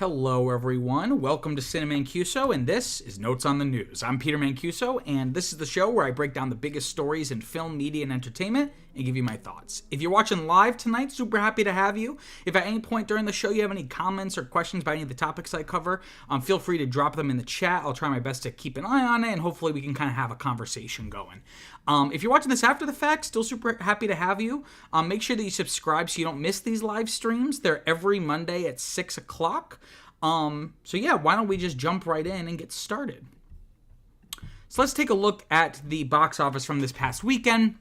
Hello, everyone. Welcome to Cinema Mancuso, and this is Notes on the News. I'm Peter Mancuso, and this is the show where I break down the biggest stories in film, media, and entertainment and give you my thoughts. If you're watching live tonight, super happy to have you. If at any point during the show you have any comments or questions about any of the topics I cover, feel free to drop them in the chat. I'll try my best to keep an eye on it, and hopefully we can kind of have a conversation going. If you're watching this after the fact, still super happy to have you. Make sure that you subscribe so you don't miss these live streams. They're every Monday at 6 o'clock. So yeah, why don't we just jump right in and get started? So let's take a look at the box office from this past weekend.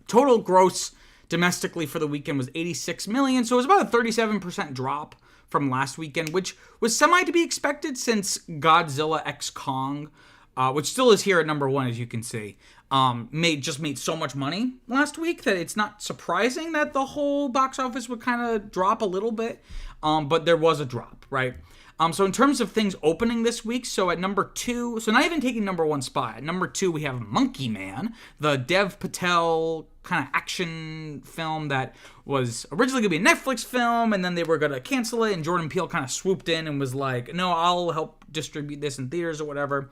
Total gross domestically for the weekend was $86 million, so it was about a 37% drop from last weekend, which was semi to be expected since Godzilla x Kong, which still is here at number one, as you can see, made so much money last week that it's not surprising that the whole box office would kind of drop a little bit, but there was a drop, right? So in terms of things opening this week, so at number two, so not even taking number one spot, at number two we have Monkey Man, the Dev Patel kind of action film that was originally going to be a Netflix film, and then they were going to cancel it, and Jordan Peele kind of swooped in and was like, no, I'll help distribute this in theaters or whatever.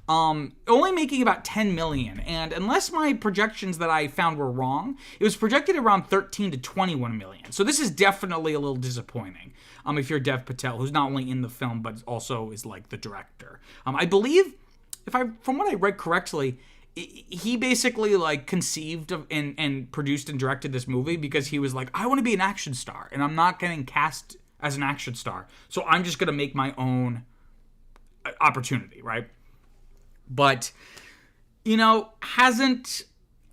Only making about $10 million, and unless my projections that I found were wrong, it was projected around $13 to $21 million. So this is definitely a little disappointing. If you're Dev Patel, who's not only in the film, but also is like the director. I believe, from what I read correctly, he basically like conceived of and produced and directed this movie because he was like, I want to be an action star, and I'm not getting cast as an action star, so I'm just going to make my own opportunity, right? But, hasn't...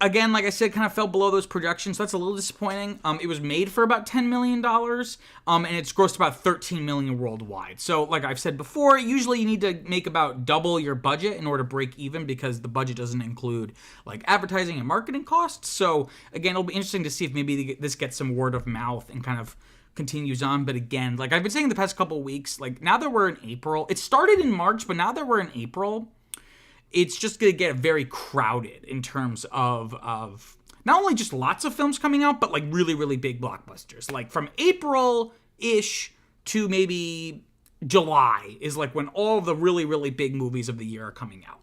Again, like I said, kind of fell below those projections, so that's a little disappointing. It was made for about $10 million, and it's grossed about $13 million worldwide. So, like I've said before, usually you need to make about double your budget in order to break even because the budget doesn't include, like, advertising and marketing costs. So, again, it'll be interesting to see if maybe this gets some word of mouth and kind of continues on. But again, like I've been saying the past couple of weeks, like, now that we're in April, it started in March, but now that we're in April, it's just going to get very crowded in terms of not only just lots of films coming out, but like really, really big blockbusters. Like from April-ish to maybe July is like when all the really, really big movies of the year are coming out.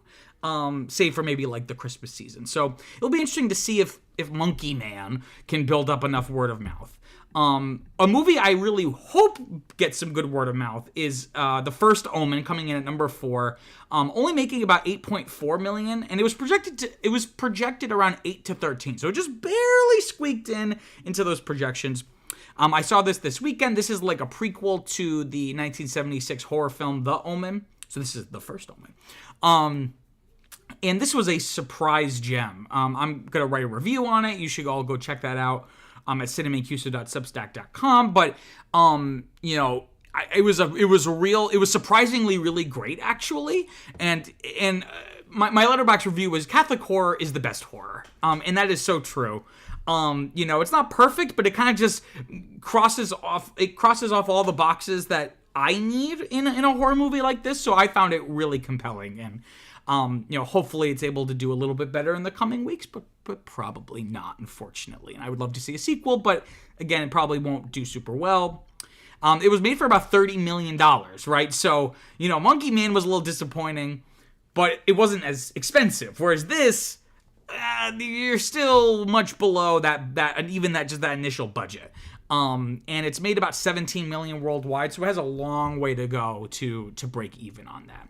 Save for maybe like the Christmas season. So it'll be interesting to see if Monkey Man can build up enough word of mouth. A movie I really hope gets some good word of mouth is The First Omen, coming in at number 4, only making about $8.4 million, and it was projected around 8 to 13, so it just barely squeaked into those projections. I saw this weekend. This is like a prequel to the 1976 horror film The Omen, so this is The First Omen. And this was a surprise gem. I'm gonna write a review on it. You should all go check that out. At cinemamancuso.substack.com, but it was surprisingly really great, actually, and my Letterboxd review was Catholic horror is the best horror, and that is so true. It's not perfect, but it kind of just crosses off all the boxes that I need in a horror movie like this, so I found it really compelling, and hopefully it's able to do a little bit better in the coming weeks, but probably not, unfortunately. And I would love to see a sequel, but again, it probably won't do super well. It was made for about $30 million, right? So, Monkey Man was a little disappointing, but it wasn't as expensive. Whereas this, you're still much below that initial budget. And it's made about $17 million worldwide, so it has a long way to go to break even on that.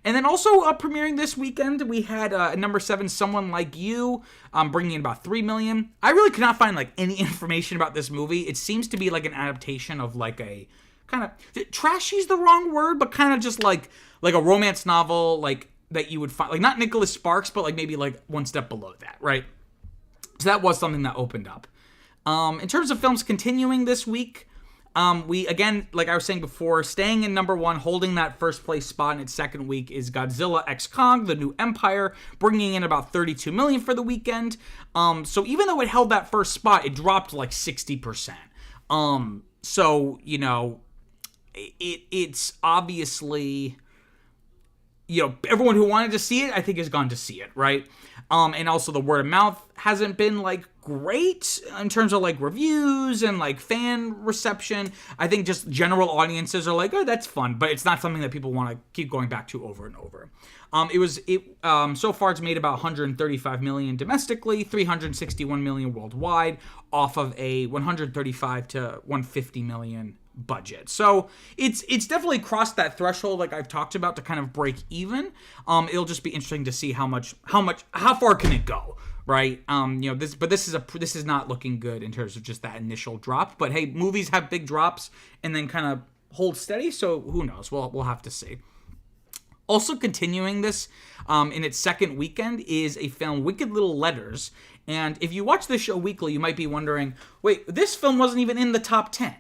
And then also premiering this weekend, we had number 7, Someone Like You, bringing in about $3 million. I really could not find like any information about this movie. It seems to be like an adaptation of like a kind of trashy's the wrong word, but kind of just like a romance novel, like that you would find, like not Nicholas Sparks, but like maybe like one step below that, right? So that was something that opened up. In terms of films continuing this week, we, again, like I was saying before, staying in number 1, holding that first place spot in its second week is Godzilla x Kong, The New Empire, bringing in about $32 million for the weekend. So even though it held that first spot, it dropped like 60%. So, it's obviously everyone who wanted to see it, I think, has gone to see it, right? And also the word of mouth hasn't been like great in terms of like reviews and like fan reception. I think just general audiences are like, oh, that's fun, but it's not something that people want to keep going back to over and over. So far it's made about 135 million domestically, 361 million worldwide, off of a 135 to 150 million budget. So it's definitely crossed that threshold, like I've talked about, to kind of break even. It'll just be interesting to see how far can it go, right? This is not looking good in terms of just that initial drop. But hey, movies have big drops and then kind of hold steady. So who knows? We'll have to see. Also continuing this in its second weekend is a film, Wicked Little Letters. And if you watch this show weekly, you might be wondering, wait, this film wasn't even in the top 10.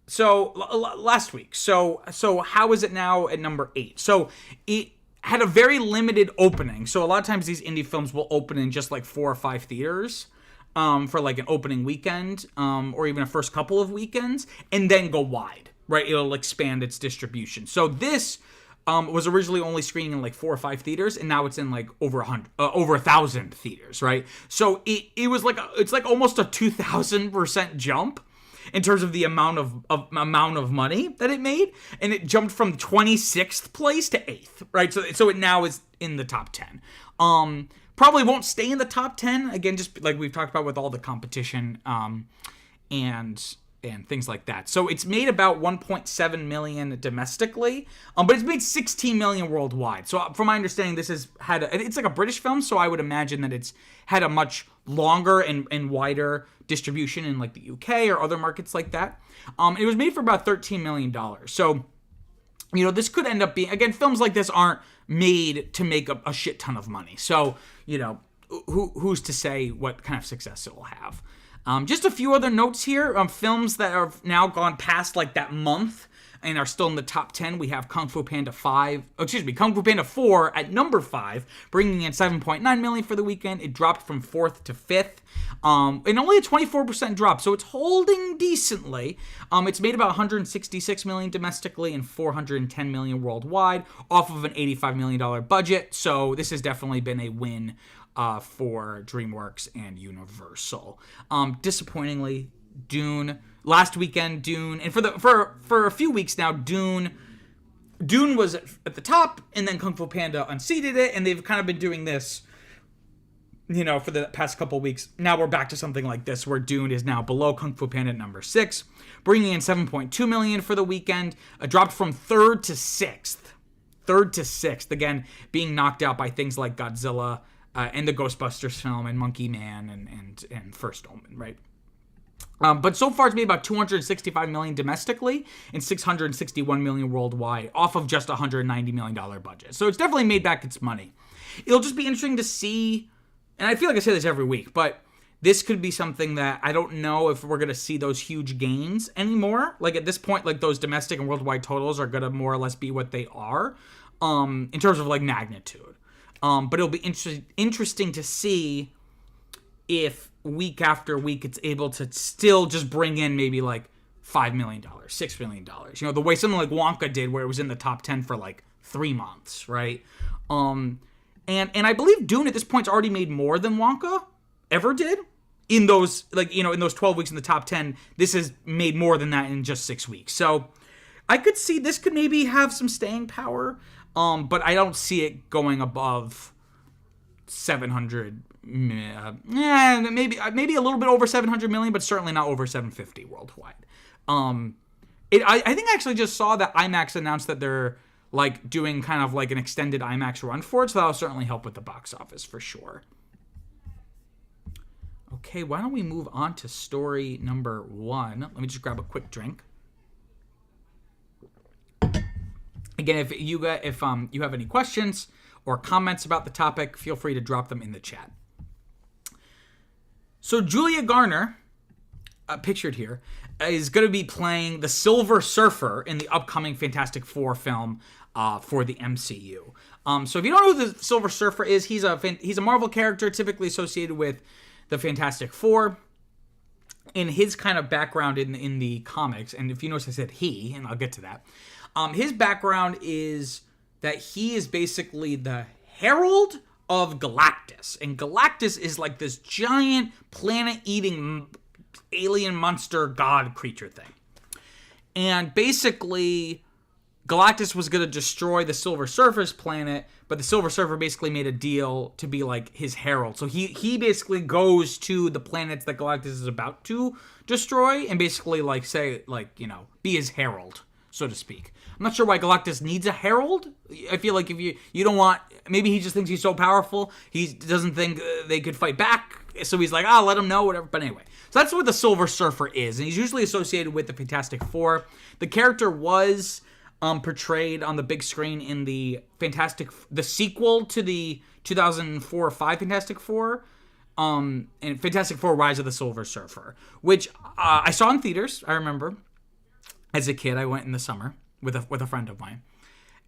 So last week. So how is it now at number 8? So it had a very limited opening. So a lot of times these indie films will open in just like 4 or 5 theaters for like an opening weekend or even a first couple of weekends, and then go wide, right? It'll expand its distribution. So this was originally only screening in like 4 or 5 theaters, and now it's in like over 1,000 theaters, right? So it was like it's like almost a 2,000% jump in terms of the amount of money that it made, and it jumped from 26th place to 8th, right? So it now is in the top 10. Probably won't stay in the top 10 again, just like we've talked about with all the competition and things like that. So it's made about 1.7 million domestically, but it's made 16 million worldwide. So from my understanding, this has had it's like a British film, so I would imagine that it's had a much longer and wider distribution in like the UK or other markets like that. It was made for about $13 million. So, this could end up being, again, films like this aren't made to make a shit ton of money. So, who's to say what kind of success it will have. Just a few other notes here. Films that have now gone past like that month and are still in the top 10. We have Kung Fu Panda 4 at number 5, bringing in 7.9 million for the weekend. It dropped from 4th to 5th, and only a 24% drop, so it's holding decently. It's made about 166 million domestically and 410 million worldwide, off of an $85 million budget. So this has definitely been a win for DreamWorks and Universal. Disappointingly, Dune last weekend, Dune, and for a few weeks now, Dune was at the top, and then Kung Fu Panda unseated it, and they've kind of been doing this, for the past couple weeks. Now we're back to something like this, where Dune is now below Kung Fu Panda at number 6, bringing in 7.2 million for the weekend, dropped from 3rd to 6th. 3rd to 6th, again, being knocked out by things like Godzilla and the Ghostbusters film and Monkey Man and First Omen, right? But so far it's made about 265 million domestically and 661 million worldwide, off of just a $190 million budget. So it's definitely made back its money. It'll just be interesting to see, and I feel like I say this every week, but this could be something that I don't know if we're going to see those huge gains anymore. Like at this point, like those domestic and worldwide totals are going to more or less be what they are in terms of like magnitude. But it'll be interesting to see if week after week it's able to still just bring in maybe like $5 million, $6 million. The way something like Wonka did, where it was in the top 10 for like 3 months, right? And I believe Dune at this point's already made more than Wonka ever did. In those, in those 12 weeks in the top 10, this has made more than that in just 6 weeks. So I could see this could maybe have some staying power. But I don't see it going above 700. Maybe a little bit over 700 million, but certainly not over 750 worldwide. I think I actually just saw that IMAX announced that they're like doing kind of like an extended IMAX run for it, so that'll certainly help with the box office for sure. Okay, why don't we move on to story number 1? Let me just grab a quick drink. Again, if you have any questions or comments about the topic, feel free to drop them in the chat. So Julia Garner, pictured here, is going to be playing the Silver Surfer in the upcoming Fantastic Four film for the MCU. So if you don't know who the Silver Surfer is, he's a Marvel character typically associated with the Fantastic Four. In his kind of background in the comics, and if you notice I said he, and I'll get to that, his background is that he is basically the herald of Galactus. And Galactus is like this giant planet-eating alien monster god creature thing. And basically, Galactus was going to destroy the Silver Surfer's planet, but the Silver Surfer basically made a deal to be like his herald. So he basically goes to the planets that Galactus is about to destroy and basically like say, like, you know, be his herald, so to speak. I'm not sure why Galactus needs a herald. I feel like if you don't want, maybe he just thinks he's so powerful, he doesn't think they could fight back. So he's like, let him know, whatever. But anyway, so that's what the Silver Surfer is. And he's usually associated with the Fantastic Four. The character was portrayed on the big screen in the sequel to the 2004 or 5 Fantastic Four, and Fantastic Four: Rise of the Silver Surfer, which I saw in theaters. I remember as a kid, I went in the summer with a friend of mine,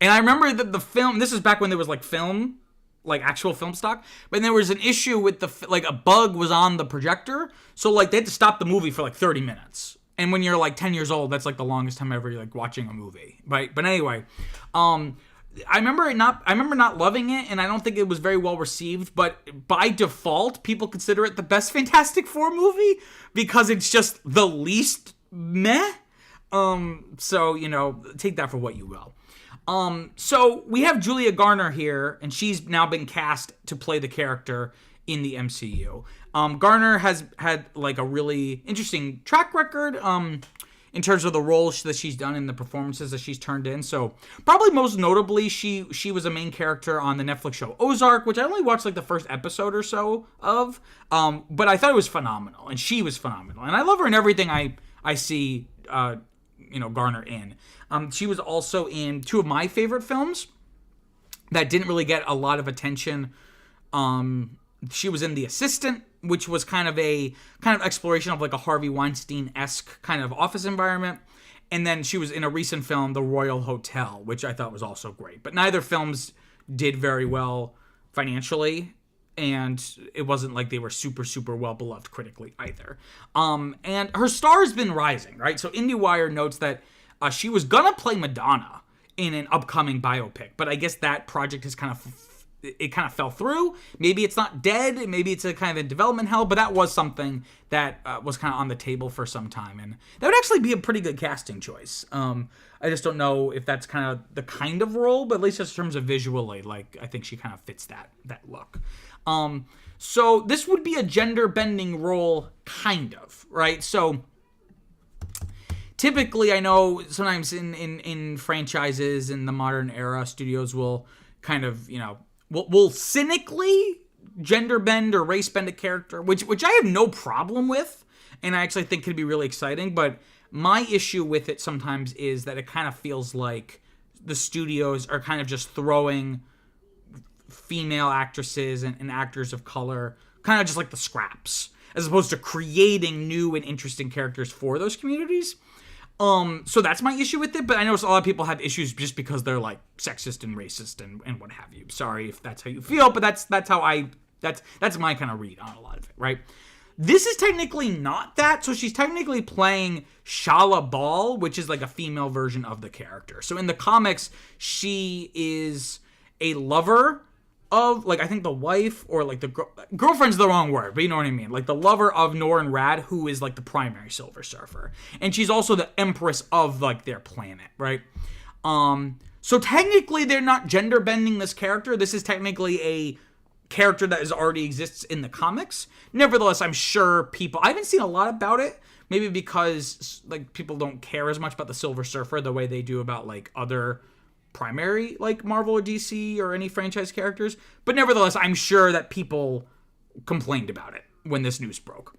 and I remember that the film. This is back when there was like film, like actual film stock, but there was an issue with a bug was on the projector, so like they had to stop the movie for like 30 minutes. And when you're like 10 years old, that's like the longest time ever you're like watching a movie, right? But anyway, I remember not loving it, and I don't think it was very well received. But by default, people consider it the best Fantastic Four movie because it's just the least meh. So you know, take that for what you will. So we have Julia Garner here, and she's now been cast to play the character in the MCU. Garner has had like a really interesting track record in terms of the roles that she's done and the performances that she's turned in. So probably most notably, she was a main character on the Netflix show Ozark, which I only watched like the first episode or so of, but I thought it was phenomenal, and she was phenomenal, and I love her in everything I see Garner in. She was also in 2 of my favorite films that didn't really get a lot of attention. She was in The Assistant, which was kind of exploration of like a Harvey Weinstein-esque kind of office environment. And then she was in a recent film, The Royal Hotel, which I thought was also great. But neither films did very well financially, and it wasn't like they were super, super well-beloved critically either. And her star has been rising, right? So IndieWire notes that she was gonna play Madonna in an upcoming biopic, but I guess that project has kind of fell through. Maybe it's not dead. Maybe it's a kind of in development hell, but that was something that was kind of on the table for some time, and that would actually be a pretty good casting choice. I just don't know if that's kind of the kind of role, but at least in terms of visually, like I think she kind of fits that look. So this would be a gender-bending role, kind of, right? So typically, I know sometimes in franchises in the modern era, studios will kind of, will cynically gender bend or race bend a character, which I have no problem with, and I actually think could be really exciting. But my issue with it sometimes is that it kind of feels like the studios are kind of just throwing female actresses and actors of color kind of just like the scraps, as opposed to creating new and interesting characters for those communities. So that's my issue with it, but I know a lot of people have issues just because they're like sexist and racist and what have you. Sorry if that's how you feel, but that's my kind of read on a lot of it, right? This is technically not that, so she's technically playing Shala Bal, which is like a female version of the character. So in the comics, she is a lover of, like, I think the wife, or like the girlfriend's the wrong word, but you know what I mean, like the lover of Norrin Radd, who is like the primary Silver Surfer, and she's also the empress of like their planet, right? So technically they're not gender bending this character. This is technically a character that already exists in the comics. Nevertheless, I'm sure I haven't seen a lot about it, maybe because like people don't care as much about the Silver Surfer the way they do about like other primary like Marvel or DC or any franchise characters, but nevertheless, I'm sure that people complained about it when this news broke.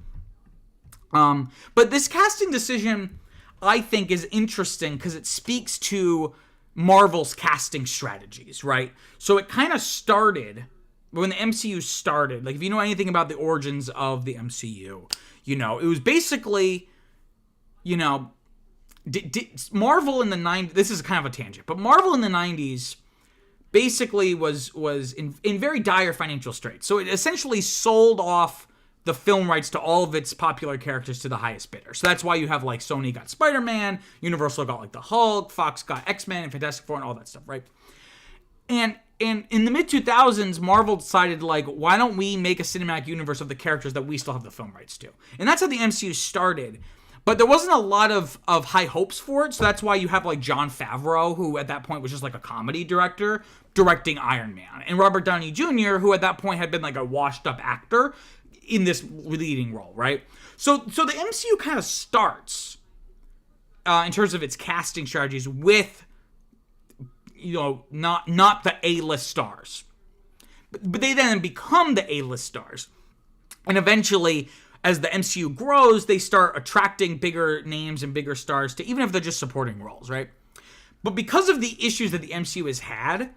But this casting decision, I think, is interesting because it speaks to Marvel's casting strategies, right? So it kind of started when the MCU started. Like, if you know anything about the origins of the MCU, it was basically, Marvel in the 90s, this is kind of a tangent, but Marvel in the 90s basically was in very dire financial straits. So it essentially sold off the film rights to all of its popular characters to the highest bidder. So that's why you have like Sony got Spider-Man, Universal got like the Hulk, Fox got X-Men and Fantastic Four and all that stuff, right? And in the mid-2000s, Marvel decided, like, why don't we make a cinematic universe of the characters that we still have the film rights to? And that's how the MCU started. But there wasn't a lot of high hopes for it, so that's why you have, like, Jon Favreau, who at that point was just, like, a comedy director, directing Iron Man. And Robert Downey Jr., who at that point had been, like, a washed-up actor in this leading role, right? So the MCU kind of starts, in terms of its casting strategies, with, not the A-list stars. But they then become the A-list stars. And eventually, as the MCU grows, they start attracting bigger names and bigger stars to, even if they're just supporting roles, right? But because of the issues that the MCU has had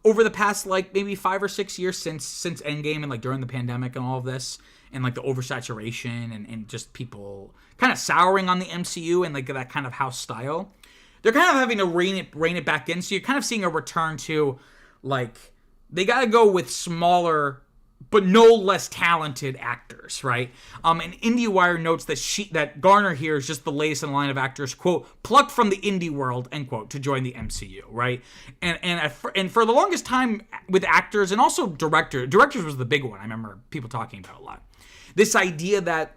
over the past, like, maybe 5 or 6 years since Endgame and, like, during the pandemic and all of this, and, like, the oversaturation and just people kind of souring on the MCU and, like, that kind of house style, they're kind of having to rein it back in. So you're kind of seeing a return to, like, they got to go with smaller but no less talented actors, right? And IndieWire notes that Garner here is just the latest in a line of actors, quote, plucked from the indie world, end quote, to join the MCU, right? And for the longest time with actors and also directors was the big one. I remember people talking about a lot. This idea that,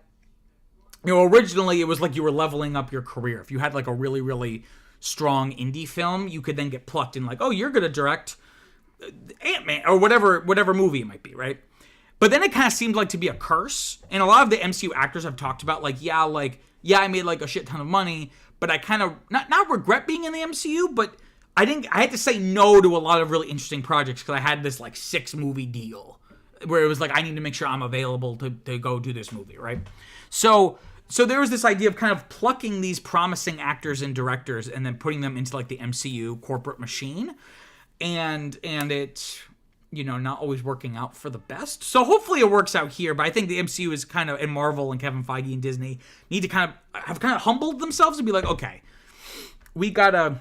originally it was like you were leveling up your career. If you had, like, a really, really strong indie film, you could then get plucked in, like, oh, you're going to direct Ant-Man or whatever movie it might be, right? But then it kind of seemed like to be a curse. And a lot of the MCU actors have talked about, like, I made, like, a shit ton of money, but I kind of not regret being in the MCU, but I had to say no to a lot of really interesting projects because I had this, like, 6-movie deal where it was like, I need to make sure I'm available to go do this movie, right? So there was this idea of kind of plucking these promising actors and directors and then putting them into, like, the MCU corporate machine. And it's, not always working out for the best. So hopefully it works out here, but I think the MCU is kind of, and Marvel and Kevin Feige and Disney need to kind of humbled themselves and be like, okay, we gotta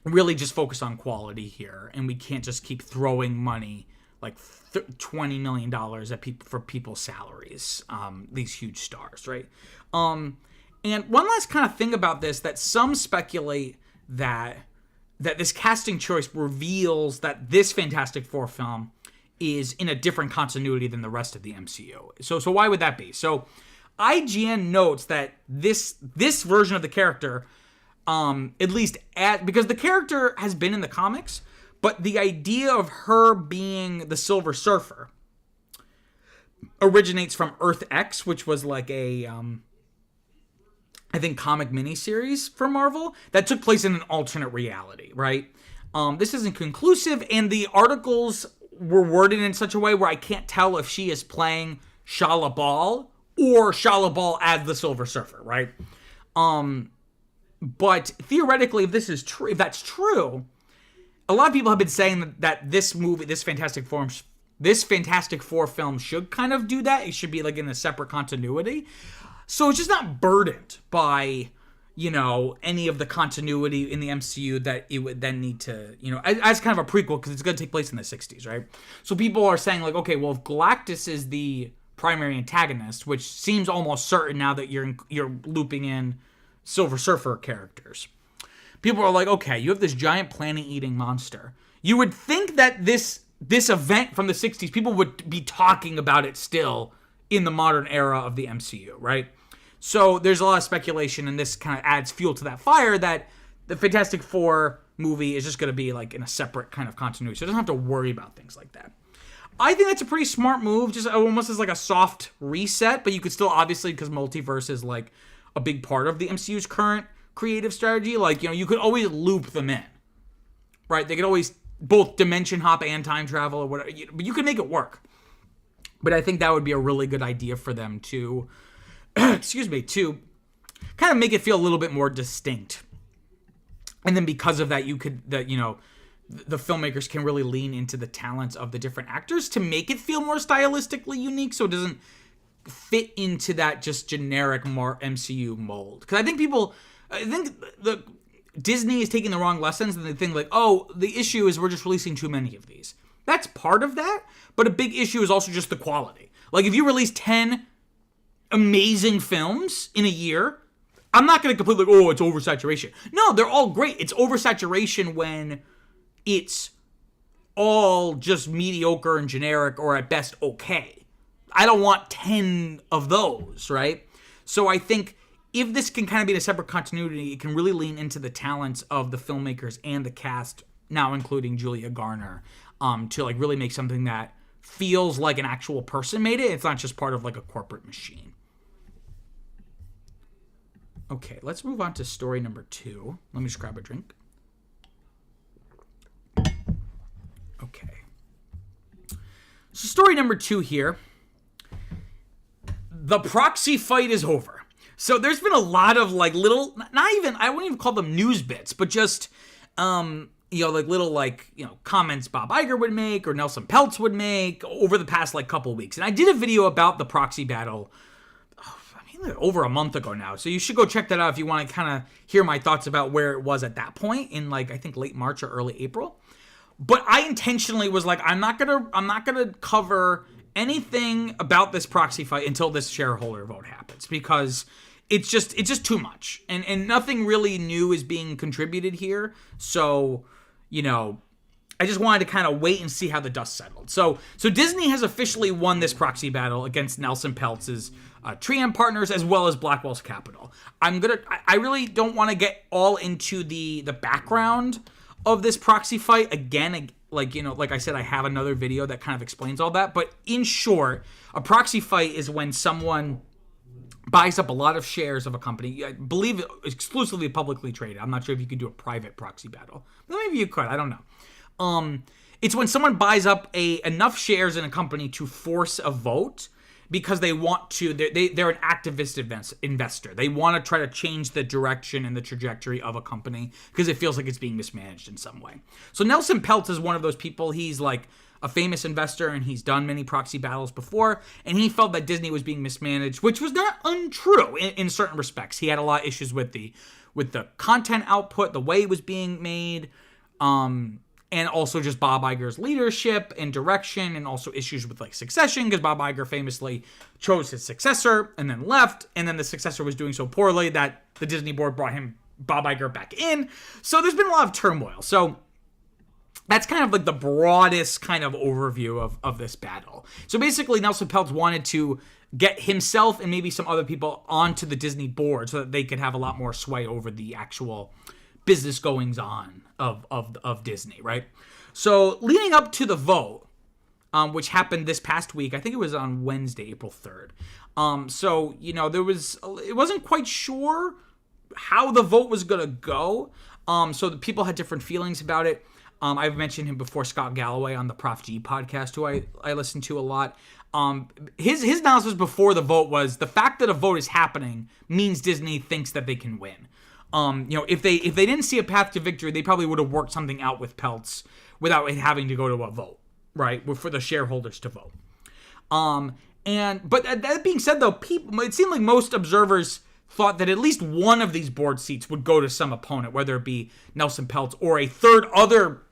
really just focus on quality here, and we can't just keep throwing money, like $20 million at for people's salaries, these huge stars, right? And one last kind of thing about this, that some speculate that this casting choice reveals that this Fantastic Four film is in a different continuity than the rest of the MCU. So why would that be? So IGN notes that this version of the character, because the character has been in the comics, but the idea of her being the Silver Surfer originates from Earth X, which was like a I think, comic miniseries for Marvel that took place in an alternate reality, right? This isn't conclusive, and the articles were worded in such a way where I can't tell if she is playing Shala Bal or Shala Bal as the Silver Surfer, right? But theoretically, if that's true, a lot of people have been saying that this movie, this Fantastic Four film should kind of do that. It should be, like, in a separate continuity. So it's just not burdened by, any of the continuity in the MCU that it would then need to, as kind of a prequel, because it's going to take place in the 60s, right? So people are saying, like, okay, well, if Galactus is the primary antagonist, which seems almost certain now that you're looping in Silver Surfer characters, people are like, okay, you have this giant planet-eating monster. You would think that this event from the 60s, people would be talking about it still in the modern era of the MCU, right? So there's a lot of speculation, and this kind of adds fuel to that fire, that the Fantastic Four movie is just going to be, like, in a separate kind of continuity, so it doesn't have to worry about things like that. I think that's a pretty smart move, just almost as, like, a soft reset, but you could still, obviously, because multiverse is, like, a big part of the MCU's current creative strategy, like, you could always loop them in, right? They could always both dimension hop and time travel or whatever, but you could make it work. But I think that would be a really good idea for them to, to kind of make it feel a little bit more distinct. And then because of that, the filmmakers can really lean into the talents of the different actors to make it feel more stylistically unique, so it doesn't fit into that just generic MCU mold. Because I think the Disney is taking the wrong lessons, and they think, like, oh, the issue is we're just releasing too many of these. That's part of that, but a big issue is also just the quality. Like, if you release 10 amazing films in a year, I'm not going to completely, it's oversaturation. No, they're all great. It's oversaturation when it's all just mediocre and generic, or at best okay. I don't want 10 of those, right? So I think if this can kind of be in a separate continuity, it can really lean into the talents of the filmmakers and the cast, now including Julia Garner, to like really make something that feels like an actual person made it. It's not just part of like a corporate machine. Okay, let's move on to story number 2. Let me just grab a drink. Okay. So story number 2 here. The proxy fight is over. So there's been a lot of like little, not even, I wouldn't even call them news bits, but just, like little like, comments Bob Iger would make or Nelson Peltz would make over the past like couple weeks. And I did a video about the proxy battle over a month ago now. So you should go check that out if you want to kind of hear my thoughts about where it was at that point in like, I think late March or early April. But I intentionally was like, I'm not gonna cover anything about this proxy fight until this shareholder vote happens, because it's just too much. And nothing really new is being contributed here. So, I just wanted to kind of wait and see how the dust settled. So Disney has officially won this proxy battle against Nelson Peltz's Trian Partners, as well as Blackwell's Capital. I really don't want to get all into the background of this proxy fight. Again, like I said, I have another video that kind of explains all that. But in short, a proxy fight is when someone buys up a lot of shares of a company. I believe exclusively publicly traded. I'm not sure if you could do a private proxy battle. Maybe you could. I don't know. It's when someone buys up enough shares in a company to force a vote, because they want to. They're an activist investor. They want to try to change the direction and the trajectory of a company because it feels like it's being mismanaged in some way. So Nelson Peltz is one of those people. He's like a famous investor, and he's done many proxy battles before, and he felt that Disney was being mismanaged, which was not untrue in certain respects. He had a lot of issues with the content output, the way it was being made, and also just Bob Iger's leadership and direction, and also issues with like succession, because Bob Iger famously chose his successor and then left, and then the successor was doing so poorly that the Disney board brought Bob Iger back in. So there's been a lot of turmoil. So that's kind of like the broadest kind of overview of this battle. So basically, Nelson Peltz wanted to get himself and maybe some other people onto the Disney board so that they could have a lot more sway over the actual business goings on of Disney, right? So leading up to the vote, which happened this past week, I think it was on Wednesday, April 3rd. It wasn't quite sure how the vote was going to go. So the people had different feelings about it. I've mentioned him before, Scott Galloway on the Prof G podcast, who I listen to a lot. His analysis before the vote was the fact that a vote is happening means Disney thinks that they can win. If they didn't see a path to victory, they probably would have worked something out with Peltz without it having to go to a vote, right? For the shareholders to vote. But that being said, though, it seemed like most observers thought that at least one of these board seats would go to some opponent, whether it be Nelson Peltz or a third other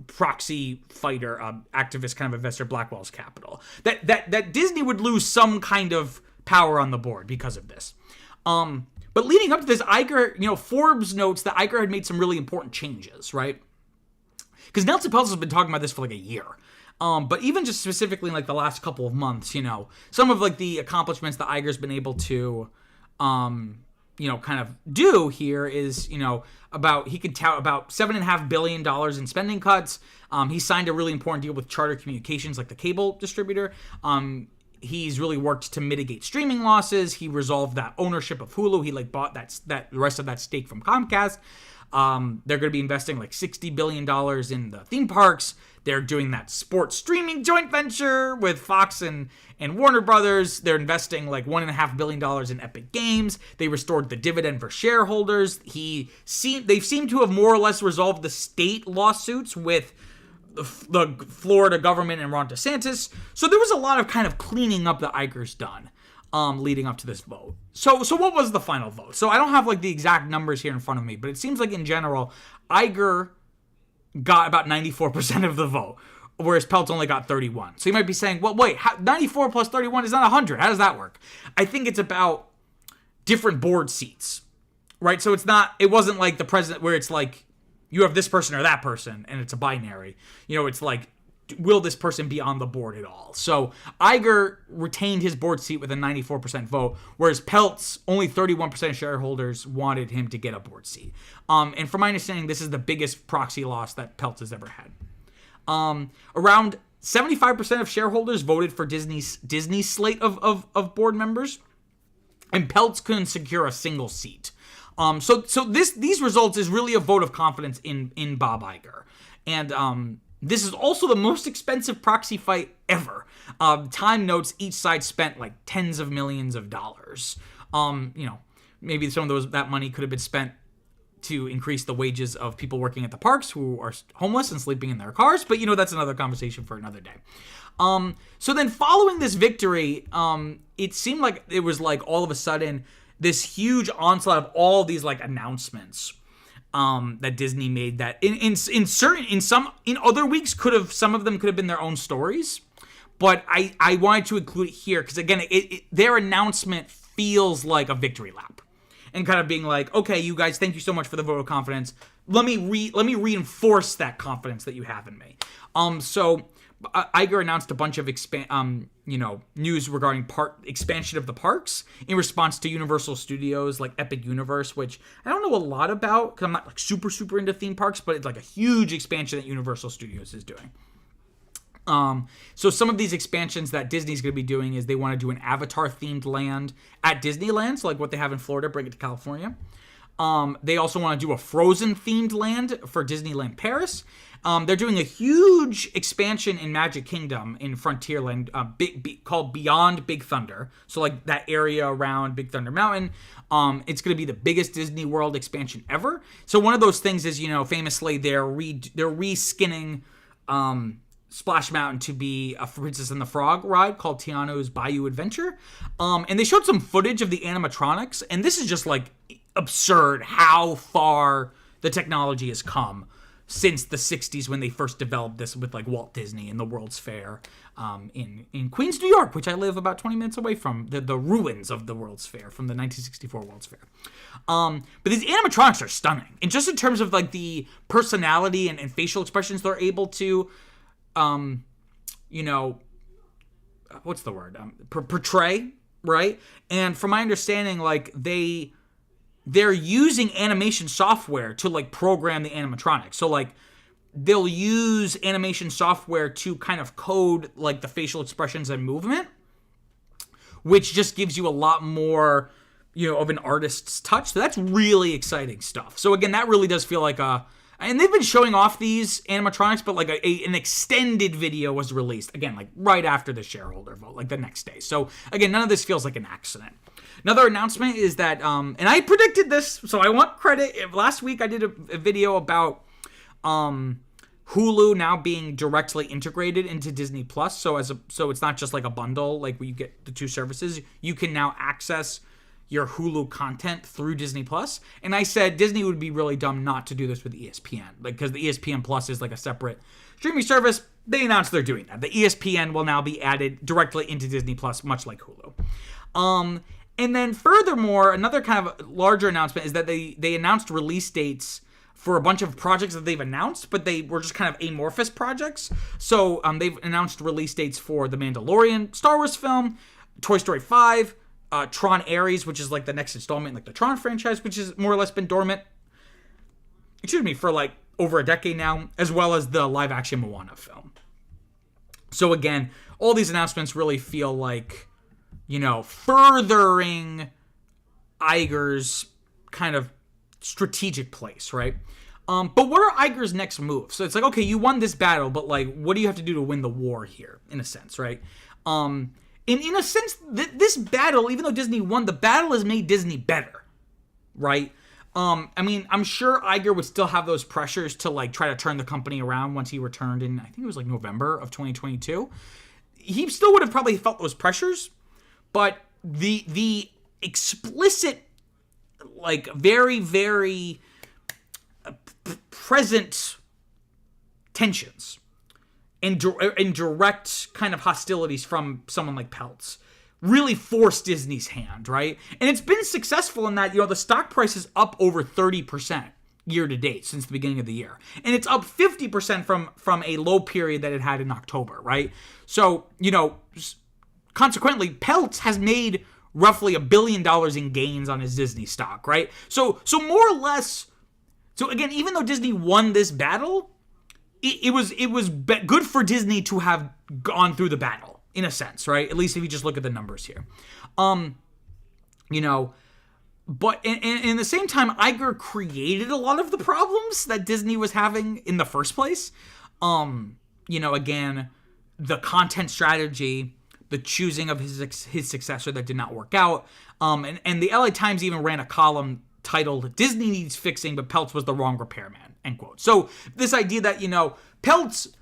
proxy fighter, activist kind of investor, Blackwell's Capital. That Disney would lose some kind of power on the board because of this. But leading up to this, Iger, Forbes notes that Iger had made some really important changes, right? Because Nelson Peltz has been talking about this for like a year. But even just specifically in like the last couple of months, some of like the accomplishments that Iger's been able to, kind of do here is, he could tout about $7.5 billion in spending cuts. He signed a really important deal with Charter Communications, like the cable distributor. He's really worked to mitigate streaming losses. He resolved that ownership of Hulu. He bought that the rest of that stake from Comcast. They're going to be investing like $60 billion in the theme parks. They're doing that sports streaming joint venture with Fox and Warner Brothers. They're investing like $1.5 billion in Epic Games. They restored the dividend for shareholders. They've seemed to have more or less resolved the state lawsuits with the Florida government and Ron DeSantis. So there was a lot of kind of cleaning up that Iger's done leading up to this vote. So what was the final vote? So I don't have like the exact numbers here in front of me, but it seems like in general, Iger got about 94% of the vote, whereas Peltz only got 31. So you might be saying, well, wait, 94 plus 31 is not 100. How does that work? I think it's about different board seats, right? So it wasn't like the president where it's like, you have this person or that person, and it's a binary. It's like, will this person be on the board at all? So Iger retained his board seat with a 94% vote, whereas Peltz, only 31% of shareholders wanted him to get a board seat. And from my understanding, this is the biggest proxy loss that Peltz has ever had. Around 75% of shareholders voted for Disney's slate of board members, and Peltz couldn't secure a single seat. So these results is really a vote of confidence in Bob Iger. And this is also the most expensive proxy fight ever. Time notes each side spent like tens of millions of dollars. Maybe some of that money could have been spent to increase the wages of people working at the parks who are homeless and sleeping in their cars. But, that's another conversation for another day. So then following this victory, it seemed like it was like all of a sudden this huge onslaught of all these like announcements that Disney made that in other weeks some of them could have been their own stories, but I wanted to include it here because again their announcement feels like a victory lap and kind of being like, okay, you guys, thank you so much for the vote of confidence. Let me reinforce that confidence that you have in me. So Iger announced a bunch of news regarding expansion of the parks in response to Universal Studios like Epic Universe, which I don't know a lot about because I'm not like super into theme parks, but it's like a huge expansion that Universal Studios is doing. So some of these expansions that Disney's going to be doing is they want to do an Avatar themed land at Disneyland, so like what they have in Florida, bring it to California. They also want to do a Frozen themed land for Disneyland Paris. They're doing a huge expansion in Magic Kingdom in Frontierland called Beyond Big Thunder. So like that area around Big Thunder Mountain. It's going to be the biggest Disney World expansion ever. So one of those things is, famously they're reskinning Splash Mountain to be a Princess and the Frog ride called Tiana's Bayou Adventure. And they showed some footage of the animatronics. And this is just like absurd how far the technology has come since the 60s when they first developed this with like Walt Disney and the World's Fair in Queens, New York, which I live about 20 minutes away from, the ruins of the World's Fair from the 1964 World's Fair. But these animatronics are stunning. And just in terms of like the personality and facial expressions they're able to, what's the word? Portray, right? And from my understanding, like they're using animation software to like program the animatronics. So like they'll use animation software to kind of code like the facial expressions and movement, which just gives you a lot more, of an artist's touch. So that's really exciting stuff. So again, that really does feel like and they've been showing off these animatronics, but like an extended video was released, again, like right after the shareholder vote, like the next day. So again, none of this feels like an accident. Another announcement is that, and I predicted this, so I want credit. Last week I did a video about Hulu now being directly integrated into Disney Plus. So it's not just like a bundle, like where you get the two services. You can now access your Hulu content through Disney Plus. And I said Disney would be really dumb not to do this with ESPN, because the ESPN Plus is like a separate streaming service. They announced they're doing that. The ESPN will now be added directly into Disney Plus, much like Hulu. And then furthermore, another kind of larger announcement is that they announced release dates for a bunch of projects that they've announced, but they were just kind of amorphous projects. So they've announced release dates for The Mandalorian Star Wars film, Toy Story 5, Tron Ares, which is like the next installment in like the Tron franchise, which has more or less been dormant, for like over a decade now, as well as the live action Moana film. So again, all these announcements really feel like, furthering Iger's kind of strategic place, right? But what are Iger's next moves? So it's like, okay, you won this battle, but like, what do you have to do to win the war here, in a sense, right? In a sense, this battle, even though Disney won, the battle has made Disney better, right? I'm sure Iger would still have those pressures to like try to turn the company around once he returned in, I think it was like November of 2022. He still would have probably felt those pressures, but the explicit, like very, very present tensions and direct kind of hostilities from someone like Peltz really forced Disney's hand, right? And it's been successful in that, the stock price is up over 30% year to date since the beginning of the year. And it's up 50% from a low period that it had in October, right? So, consequently, Peltz has made roughly $1 billion in gains on his Disney stock, right? So more or less, so again, even though Disney won this battle, it was good for Disney to have gone through the battle, in a sense, right? At least if you just look at the numbers here. But in the same time, Iger created a lot of the problems that Disney was having in the first place. Again, the content strategy, the choosing of his successor that did not work out. And the LA Times even ran a column titled "Disney Needs Fixing, but Peltz was the wrong repairman," end quote. So this idea that, Peltz,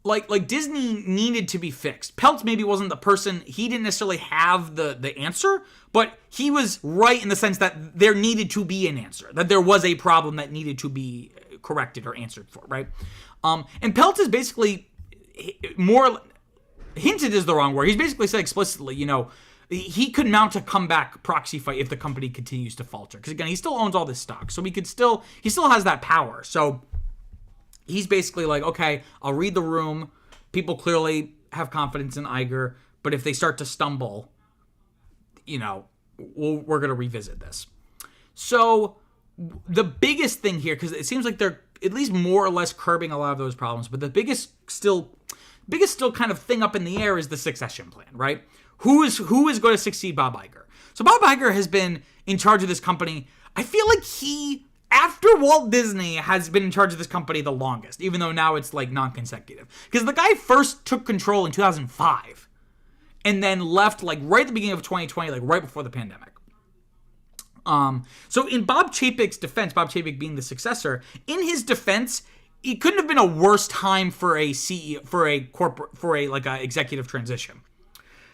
like Disney needed to be fixed. Peltz maybe wasn't the person, he didn't necessarily have the answer, but he was right in the sense that there needed to be an answer, that there was a problem that needed to be corrected or answered for, right? And Peltz is basically more, hinted is the wrong word. He's basically said explicitly, he could mount a comeback proxy fight if the company continues to falter. Because again, he still owns all this stock, so he still has that power. So he's basically like, okay, I'll read the room. People clearly have confidence in Iger, but if they start to stumble, we're going to revisit this. So the biggest thing here, because it seems like they're at least more or less curbing a lot of those problems, but the biggest still kind of thing up in the air is the succession plan, right? Who is going to succeed Bob Iger? So Bob Iger has been in charge of this company. I feel like after Walt Disney, has been in charge of this company the longest, even though now it's like non-consecutive. Because the guy first took control in 2005 and then left like right at the beginning of 2020, like right before the pandemic. So in Bob Chapek's defense, Bob Chapek being the successor, in his defense, it couldn't have been a worse time for a CEO, for a executive transition,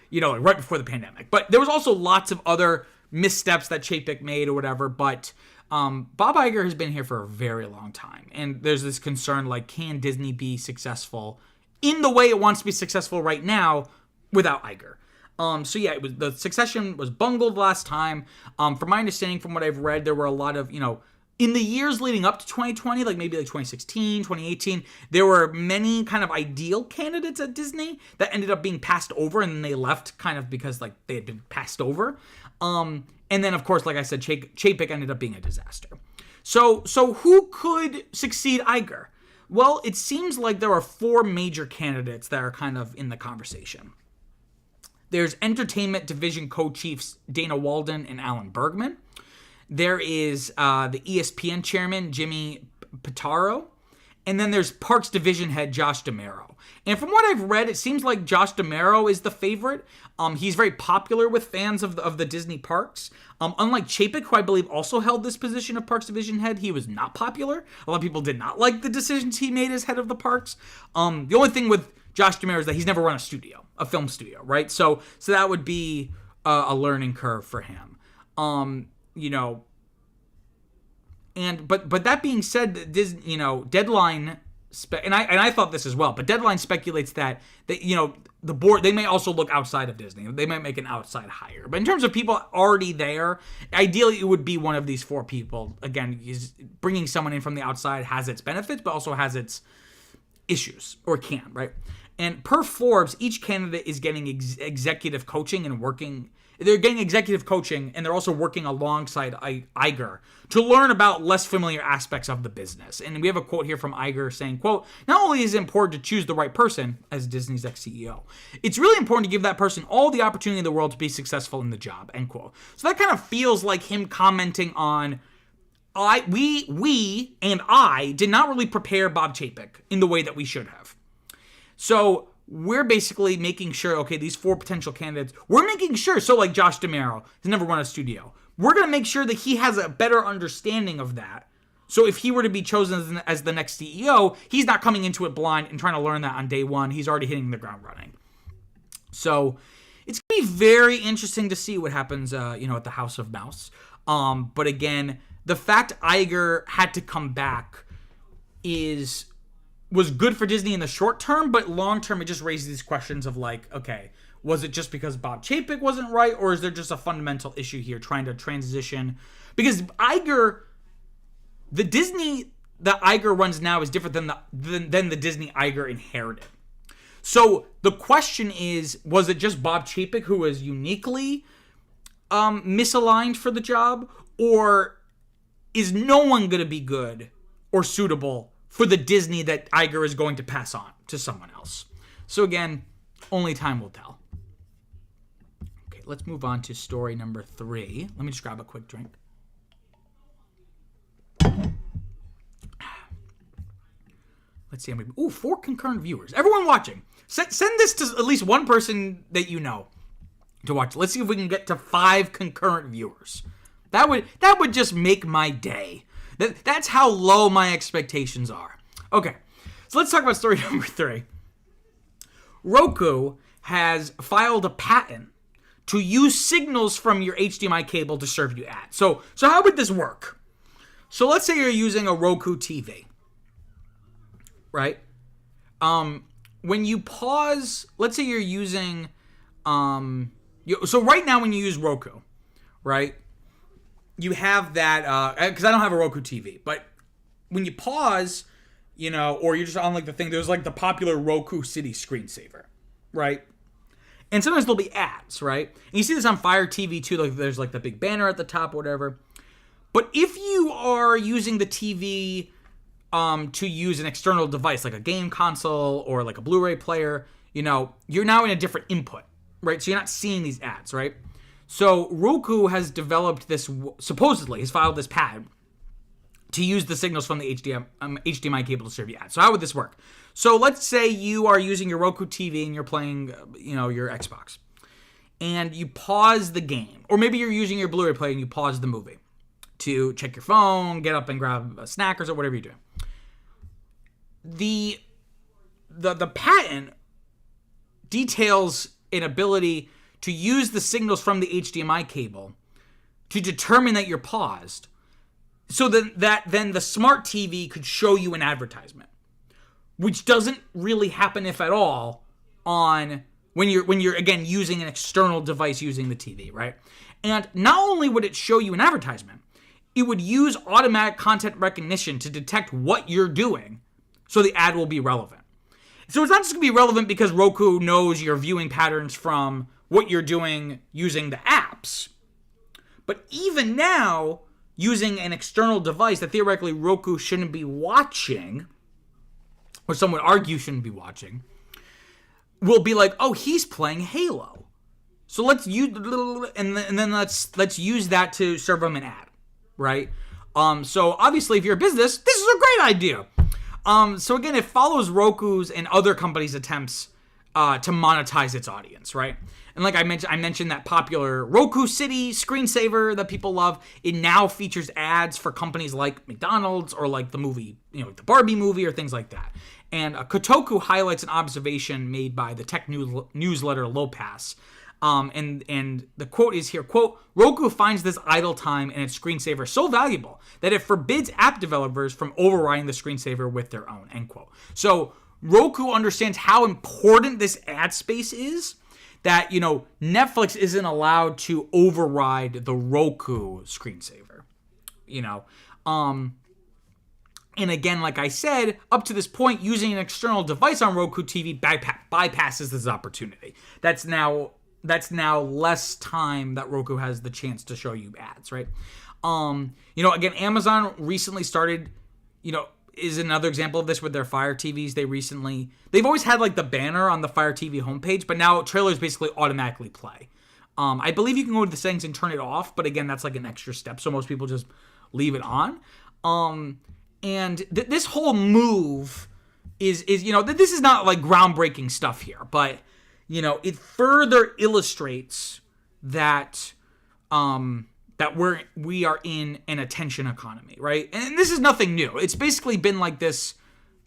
right before the pandemic. But there was also lots of other missteps that Chapek made or whatever. But Bob Iger has been here for a very long time, and there's this concern like, can Disney be successful in the way it wants to be successful right now without Iger? The succession was bungled last time. From my understanding, from what I've read, there were a lot of, in the years leading up to 2020, like maybe like 2016, 2018, there were many kind of ideal candidates at Disney that ended up being passed over, and then they left kind of because like they had been passed over. And then, of course, like I said, Chapek ended up being a disaster. So who could succeed Iger? Well, it seems like there are 4 major candidates that are kind of in the conversation. There's entertainment division co-chiefs Dana Walden and Alan Bergman. There is the ESPN chairman, Jimmy Pitaro. And then there's Parks division head, Josh D'Amaro. And from what I've read, it seems like Josh D'Amaro is the favorite. He's very popular with fans of the Disney parks. Unlike Chapek, who I believe also held this position of Parks division head, he was not popular. A lot of people did not like the decisions he made as head of the parks. The only thing with Josh D'Amaro is that he's never run a film studio, right? So that would be a learning curve for him. But that being said, Disney, Deadline, and I thought this as well, but Deadline speculates that the board, they may also look outside of Disney. They might make an outside hire. But in terms of people already there, ideally it would be one of these 4 people. Again, bringing someone in from the outside has its benefits, but also has its issues, or can, right? And per Forbes, each candidate is getting executive coaching and working. They're getting executive coaching, and they're also working alongside Iger to learn about less familiar aspects of the business. And we have a quote here from Iger saying, quote, "Not only is it important to choose the right person as Disney's ex-CEO, it's really important to give that person all the opportunity in the world to be successful in the job," end quote. So that kind of feels like him commenting on, we and I did not really prepare Bob Chapek in the way that we should have. So we're basically making sure, okay, these 4 potential candidates, we're making sure, so like Josh D'Amaro has never run a studio. We're going to make sure that he has a better understanding of that. So if he were to be chosen as the next CEO, he's not coming into it blind and trying to learn that on day one. He's already hitting the ground running. So it's going to be very interesting to see what happens, at the House of Mouse. But again, the fact Iger had to come back was good for Disney in the short term, but long term it just raises these questions of like, okay, was it just because Bob Chapek wasn't right, or is there just a fundamental issue here trying to transition? Because Iger the Disney that Iger runs now is different than the Disney Iger inherited. So the question is, was it just Bob Chapek who was uniquely misaligned for the job, or is no one going to be good or suitable for the Disney that Iger is going to pass on to someone else? So again, only time will tell. Okay, let's move on to story number 3. Let me just grab a quick drink. Let's see how many. 4 concurrent viewers. Everyone watching, send this to at least one person that you know to watch. Let's see if we can get to 5 concurrent viewers. That would just make my day. That's how low my expectations are. Okay, so let's talk about story number 3. Roku has filed a patent to use signals from your HDMI cable to serve you ads. So how would this work? So let's say you're using a Roku TV, right? When you pause, let's say you're using, so right now when you use Roku, right, you have that, because I don't have a Roku TV, but when you pause, or you're just on like the thing, there's like the popular Roku City screensaver, right? And sometimes there'll be ads, right? And you see this on Fire TV too, like there's like the big banner at the top or whatever. But if you are using the TV to use an external device like a game console or like a Blu-ray player, you're now in a different input, right? So you're not seeing these ads, right? So Roku has developed this, supposedly has filed this patent to use the signals from the HDMI cable to serve you ads. So how would this work? So let's say you are using your Roku TV and you're playing, your Xbox, and you pause the game, or maybe you're using your Blu-ray player and you pause the movie to check your phone, get up and grab a snack or whatever you're doing. The patent details an ability to use the signals from the HDMI cable to determine that you're paused, so that then the smart TV could show you an advertisement, which doesn't really happen, if at all, on when you're again using an external device using the TV, right? And not only would it show you an advertisement, it would use automatic content recognition to detect what you're doing, so the ad will be relevant. So it's not just going to be relevant because Roku knows your viewing patterns from what you're doing using the apps, but even now, using an external device that theoretically Roku shouldn't be watching, or some would argue shouldn't be watching, will be like, oh, he's playing Halo, so let's use and then let's use that to serve him an ad, right? So obviously, if you're a business, this is a great idea. So again, it follows Roku's and other companies' attempts to monetize its audience, right? And like I mentioned that popular Roku City screensaver that people love. It now features ads for companies like McDonald's or like the movie, the Barbie movie or things like that. And Kotoku highlights an observation made by the tech newsletter Lopez. And the quote is here, quote, Roku finds this idle time in its screensaver so valuable that it forbids app developers from overriding the screensaver with their own, end quote. So Roku understands how important this ad space is, that, Netflix isn't allowed to override the Roku screensaver, and again, like I said, up to this point, using an external device on Roku TV bypasses this opportunity. That's now less time that Roku has the chance to show you ads, right? Again, Amazon recently started, is another example of this with their Fire TVs. They've always had like the banner on the Fire TV homepage, but now trailers basically automatically play. I believe you can go to the settings and turn it off, but again, that's like an extra step. So most people just leave it on. And this whole move is this is not like groundbreaking stuff here, but it further illustrates that that we are in an attention economy, right? And this is nothing new. It's basically been like this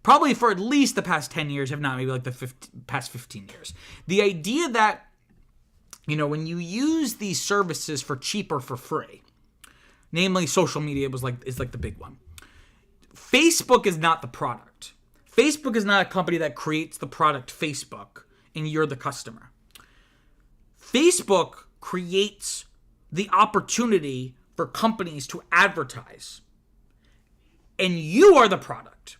probably for at least the past 10 years, if not maybe like the past 15 years. The idea that, when you use these services for cheap or for free, namely social media is like the big one. Facebook is not the product. Facebook is not a company that creates the product Facebook and you're the customer. Facebook creates the opportunity for companies to advertise. and you are the product.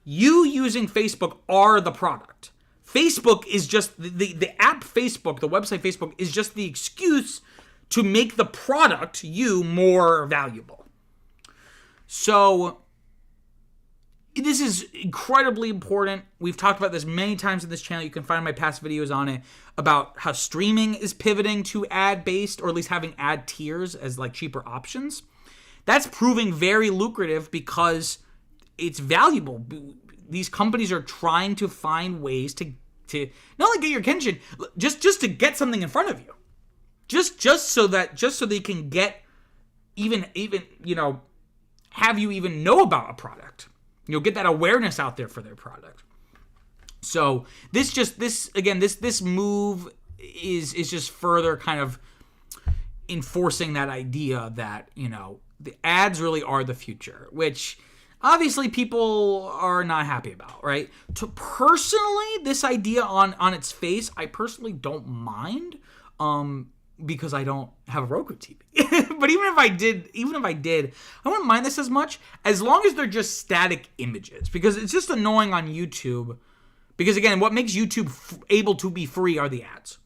You using Facebook are the product. Facebook is just the app Facebook, the website Facebook is just the excuse to make the product, you, more valuable. So this is incredibly important. We've talked about this many times in this channel. You can find my past videos on it about how streaming is pivoting to ad-based, or at least having ad tiers as like cheaper options. That's proving very lucrative because it's valuable. These companies are trying to find ways to not only get your attention, just to get something in front of you. Just so they can get even have you even know about a product. Get that awareness out there for their product. So this move is just further kind of enforcing that idea that, the ads really are the future, which obviously people are not happy about, right? Personally, this idea on its face, I personally don't mind, because I don't have a Roku TV. But even if I did, I wouldn't mind this as much, as long as they're just static images, because it's just annoying on YouTube. Because again, what makes YouTube able to be free are the ads.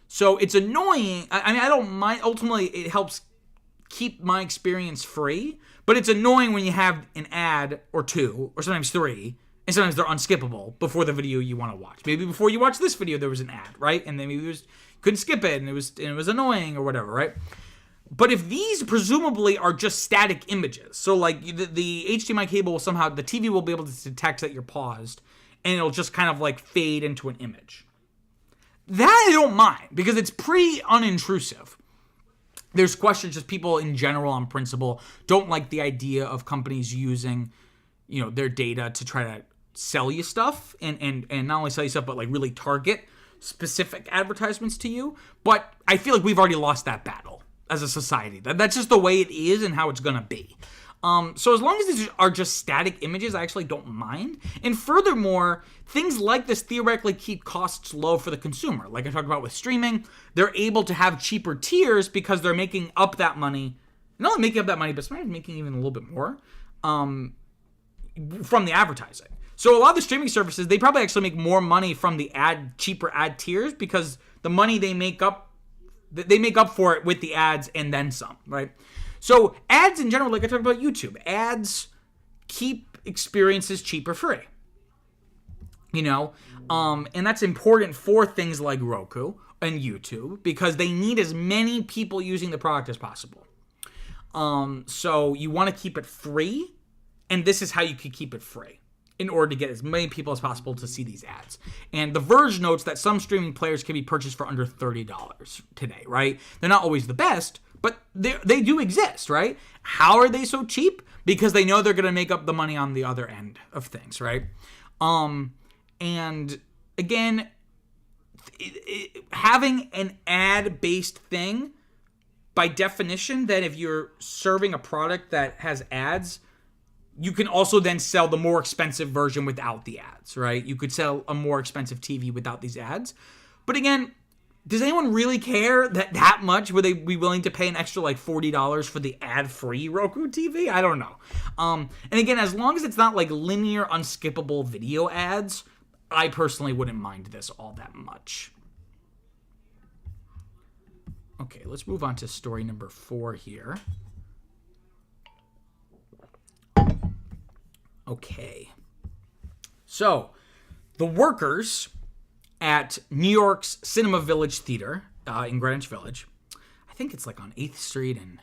So it's annoying. I mean, I don't mind. Ultimately, it helps keep my experience free. But it's annoying when you have an ad or two, or sometimes three, and sometimes they're unskippable before the video you want to watch. Maybe before you watch this video, there was an ad, right? And then maybe couldn't skip it, and it was annoying or whatever, right? But if these presumably are just static images, so like the HDMI cable will somehow, the TV will be able to detect that you're paused, and it'll just kind of like fade into an image. That I don't mind, because it's pretty unintrusive. There's questions, just people in general on principle don't like the idea of companies using, their data to try to sell you stuff, and not only sell you stuff, but like really target specific advertisements to you. But I feel like we've already lost that battle as a society. That's just the way it is and how it's gonna be. So as long as these are just static images, I actually don't mind. And furthermore, things like this theoretically keep costs low for the consumer. Like I talked about with streaming, they're able to have cheaper tiers because they're making up that money. Not only making up that money, but sometimes making even a little bit more from the advertising. So a lot of the streaming services, they probably actually make more money from the cheaper ad tiers, because the money they make up for it with the ads and then some, right? So ads in general, like I talked about YouTube, ads keep experiences cheap or free. And that's important for things like Roku and YouTube, because they need as many people using the product as possible. So you want to keep it free, and this is how you could keep it free in order to get as many people as possible to see these ads. And The Verge notes that some streaming players can be purchased for under $30 today, right? They're not always the best, but they do exist, right? How are they so cheap? Because they know they're going to make up the money on the other end of things, right? And again, having an ad-based thing, by definition, that if you're serving a product that has ads, you can also then sell the more expensive version without the ads, right? You could sell a more expensive TV without these ads. But again, does anyone really care that much? Would they be willing to pay an extra like $40 for the ad-free Roku TV? I don't know. And again, as long as it's not like linear, unskippable video ads, I personally wouldn't mind this all that much. Okay, let's move on to story number 4 here. Okay. So, the workers at New York's Cinema Village Theater in Greenwich Village, I think it's like on 8th Street and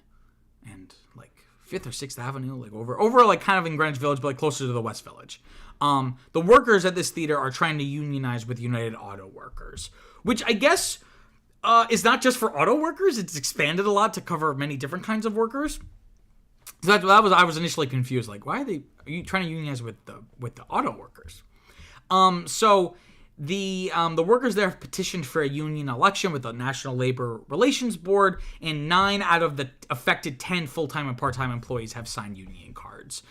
like 5th or 6th Avenue, like over like kind of in Greenwich Village, but like closer to the West Village. The workers at this theater are trying to unionize with United Auto Workers, which I guess is not just for auto workers. It's expanded a lot to cover many different kinds of workers. So I was initially confused. Like, why are you trying to unionize with the auto workers? So the workers there have petitioned for a union election with the National Labor Relations Board, and 9 out of the affected 10 full-time and part-time employees have signed union cards.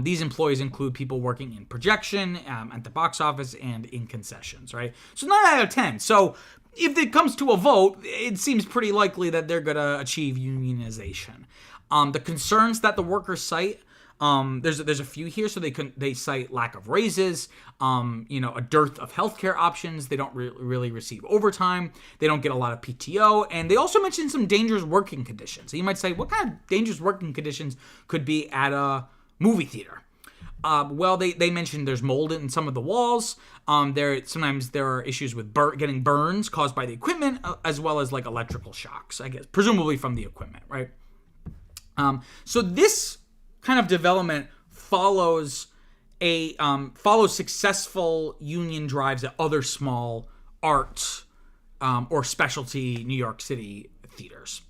These employees include people working in projection, at the box office, and in concessions, right? So 9 out of 10. So if it comes to a vote, it seems pretty likely that they're going to achieve unionization. The concerns that the workers cite There's a few here, so they cite lack of raises, a dearth of healthcare options. They don't really receive overtime. They don't get a lot of PTO, and they also mention some dangerous working conditions. So you might say, what kind of dangerous working conditions could be at a movie theater? Well, they mentioned there's mold in some of the walls. Sometimes there are issues with getting burns caused by the equipment, as well as like electrical shocks, I guess, presumably from the equipment, right? So this kind of development follows successful union drives at other small art or specialty New York City theaters.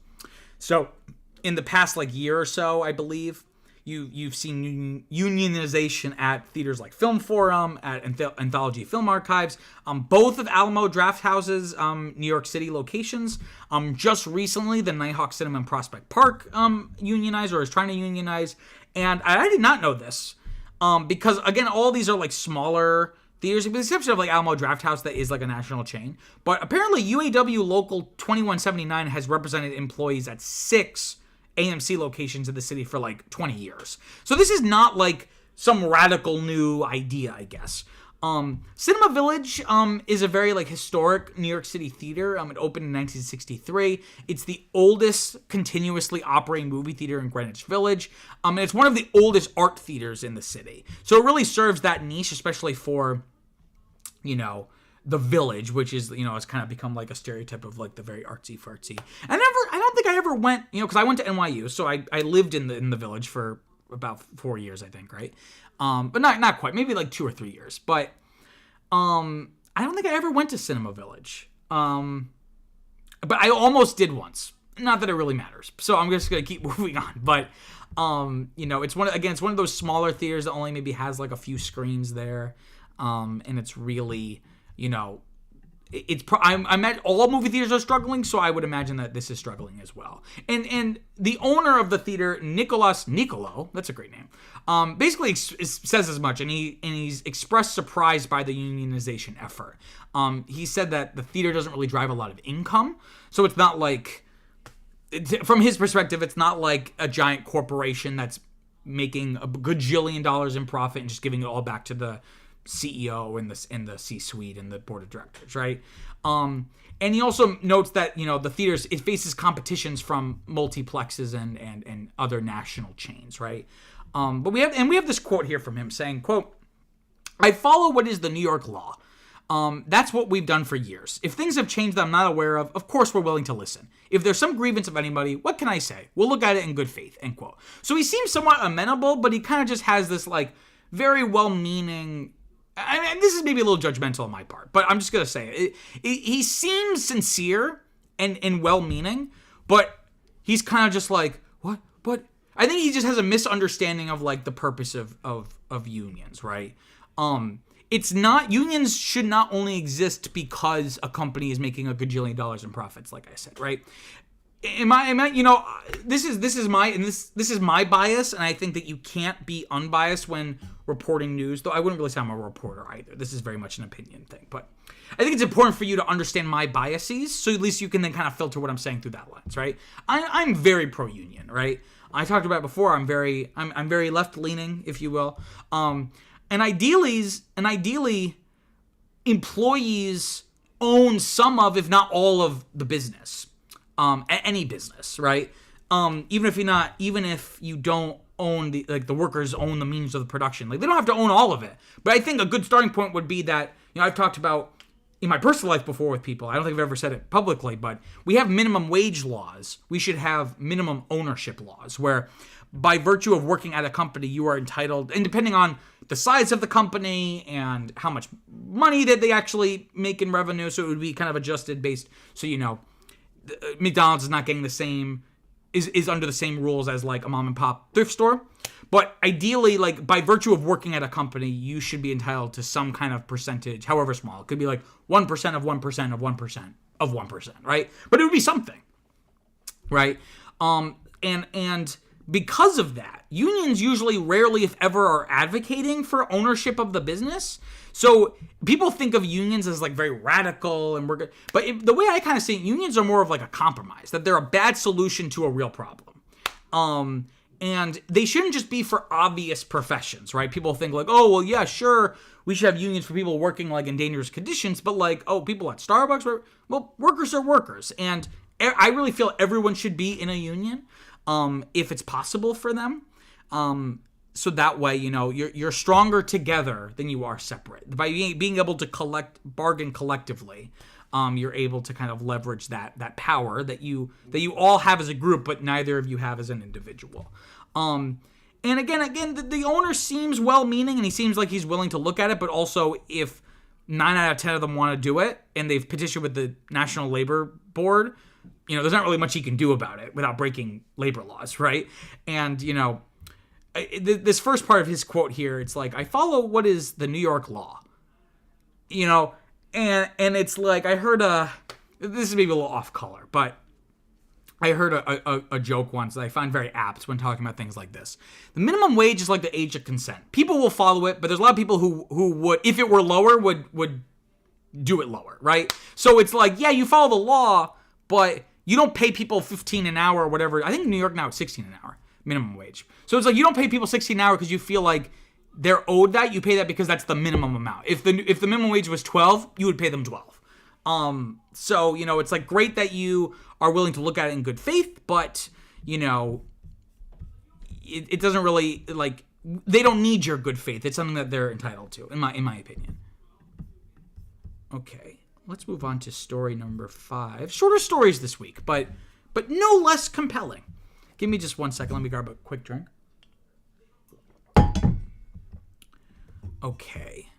So in the past year or so, I believe, you've seen unionization at theaters like Film Forum, at Anthology Film Archives, both of Alamo Drafthouse's New York City locations. Just recently, the Nighthawk Cinema in Prospect Park unionized, or is trying to unionize. And I did not know this because, again, all these are smaller theaters, with the exception of Alamo Drafthouse, that is a national chain. But apparently UAW Local 2179 has represented employees at 6 AMC locations in the city for 20 years. So this is not some radical new idea, I guess. Cinema Village is a very historic New York City theater. It opened in 1963. It's the oldest continuously operating movie theater in Greenwich Village. And it's one of the oldest art theaters in the city. So it really serves that niche, especially for, the Village, which is, it's kind of become a stereotype of the very artsy-fartsy. I don't think I ever went, because I went to NYU, so I lived in the Village for about 4 years, I think, right? But not quite, maybe 2 or 3 years. But I don't think I ever went to Cinema Village. But I almost did once. Not that it really matters. So I'm just gonna keep moving on. But it's one of those smaller theaters that only maybe has a few screens there, and it's really, I'm at all movie theaters are struggling, so I would imagine that this is struggling as well. And the owner of the theater, Nicolo, that's a great name, basically says as much, and he's expressed surprise by the unionization effort. He said that the theater doesn't really drive a lot of income, so it's not from his perspective, it's not like a giant corporation that's making a gajillion dollars in profit and just giving it all back to the CEO and the C-suite and the board of directors, right? And he also notes that the theaters, it faces competitions from multiplexes and other national chains, right? But we have this quote here from him saying, quote, "I follow what is the New York law. That's what we've done for years. If things have changed that I'm not aware of course we're willing to listen. If there's some grievance of anybody, what can I say? We'll look at it in good faith," end quote. So he seems somewhat amenable, but he kind of just has this very well-meaning. And this is maybe a little judgmental on my part, but I'm just going to say it. He seems sincere and well-meaning, but he's kind of just what? But I think he just has a misunderstanding of the purpose of unions, right? It's not, unions should not only exist because a company is making a gajillion dollars in profits, like I said, right? This is my bias, and I think that you can't be unbiased when reporting news, though I wouldn't really say I'm a reporter either. This is very much an opinion thing, but I think it's important for you to understand my biases, so at least you can then kind of filter what I'm saying through that lens, right? I'm very pro-union, right? I talked about it before. I'm very left-leaning, if you will, and ideally, employees own some of, if not all of, the business. Any business, right? Even if you don't own the workers own the means of the production. They don't have to own all of it. But I think a good starting point would be that, I've talked about in my personal life before with people. I don't think I've ever said it publicly, but we have minimum wage laws. We should have minimum ownership laws where by virtue of working at a company, you are entitled, and depending on the size of the company and how much money that they actually make in revenue, so it would be kind of adjusted based, so McDonald's is not getting the same, is under the same rules as a mom and pop thrift store. But ideally, by virtue of working at a company, you should be entitled to some kind of percentage, however small. It could be 1% of 1% of 1% of 1%, right? But it would be something, right? And because of that, unions usually rarely, if ever, are advocating for ownership of the business. So people think of unions as very radical and we're good. But the way I kind of see it, unions are more of a compromise, that they're a bad solution to a real problem. And they shouldn't just be for obvious professions, right? People think like, oh, well, yeah, sure, we should have unions for people working like in dangerous conditions, but like, oh, people at Starbucks, well, workers are workers. And I really feel everyone should be in a union if it's possible for them. So that way, you're stronger together than you are separate. By being able to bargain collectively, you're able to kind of leverage that power that you all have as a group, but neither of you have as an individual. And again, the owner seems well-meaning, and he seems like he's willing to look at it, but also if 9 out of 10 of them want to do it, and they've petitioned with the National Labor Board, there's not really much he can do about it without breaking labor laws, right? And, this first part of his quote here, it's like, I follow what is the New York law, and it's like, I heard this is maybe a little off color, but I heard a joke once that I find very apt when talking about things like this. The minimum wage is like the age of consent. People will follow it, but there's a lot of people who would, if it were lower, would do it lower, right? So it's like, yeah, you follow the law, but you don't pay people $15 an hour or whatever. I think in New York now it's $16 an hour minimum wage. So it's like you don't pay people $16 an hour because you feel like they're owed that. You pay that because that's the minimum amount. If the minimum wage was $12, you would pay them $12. So, it's like great that you are willing to look at it in good faith, but, it doesn't really, like, they don't need your good faith. It's something that they're entitled to, in my opinion. Okay, let's move on to story number 5. Shorter stories this week, but no less compelling. Give me just 1 second. Let me grab a quick drink. Okay.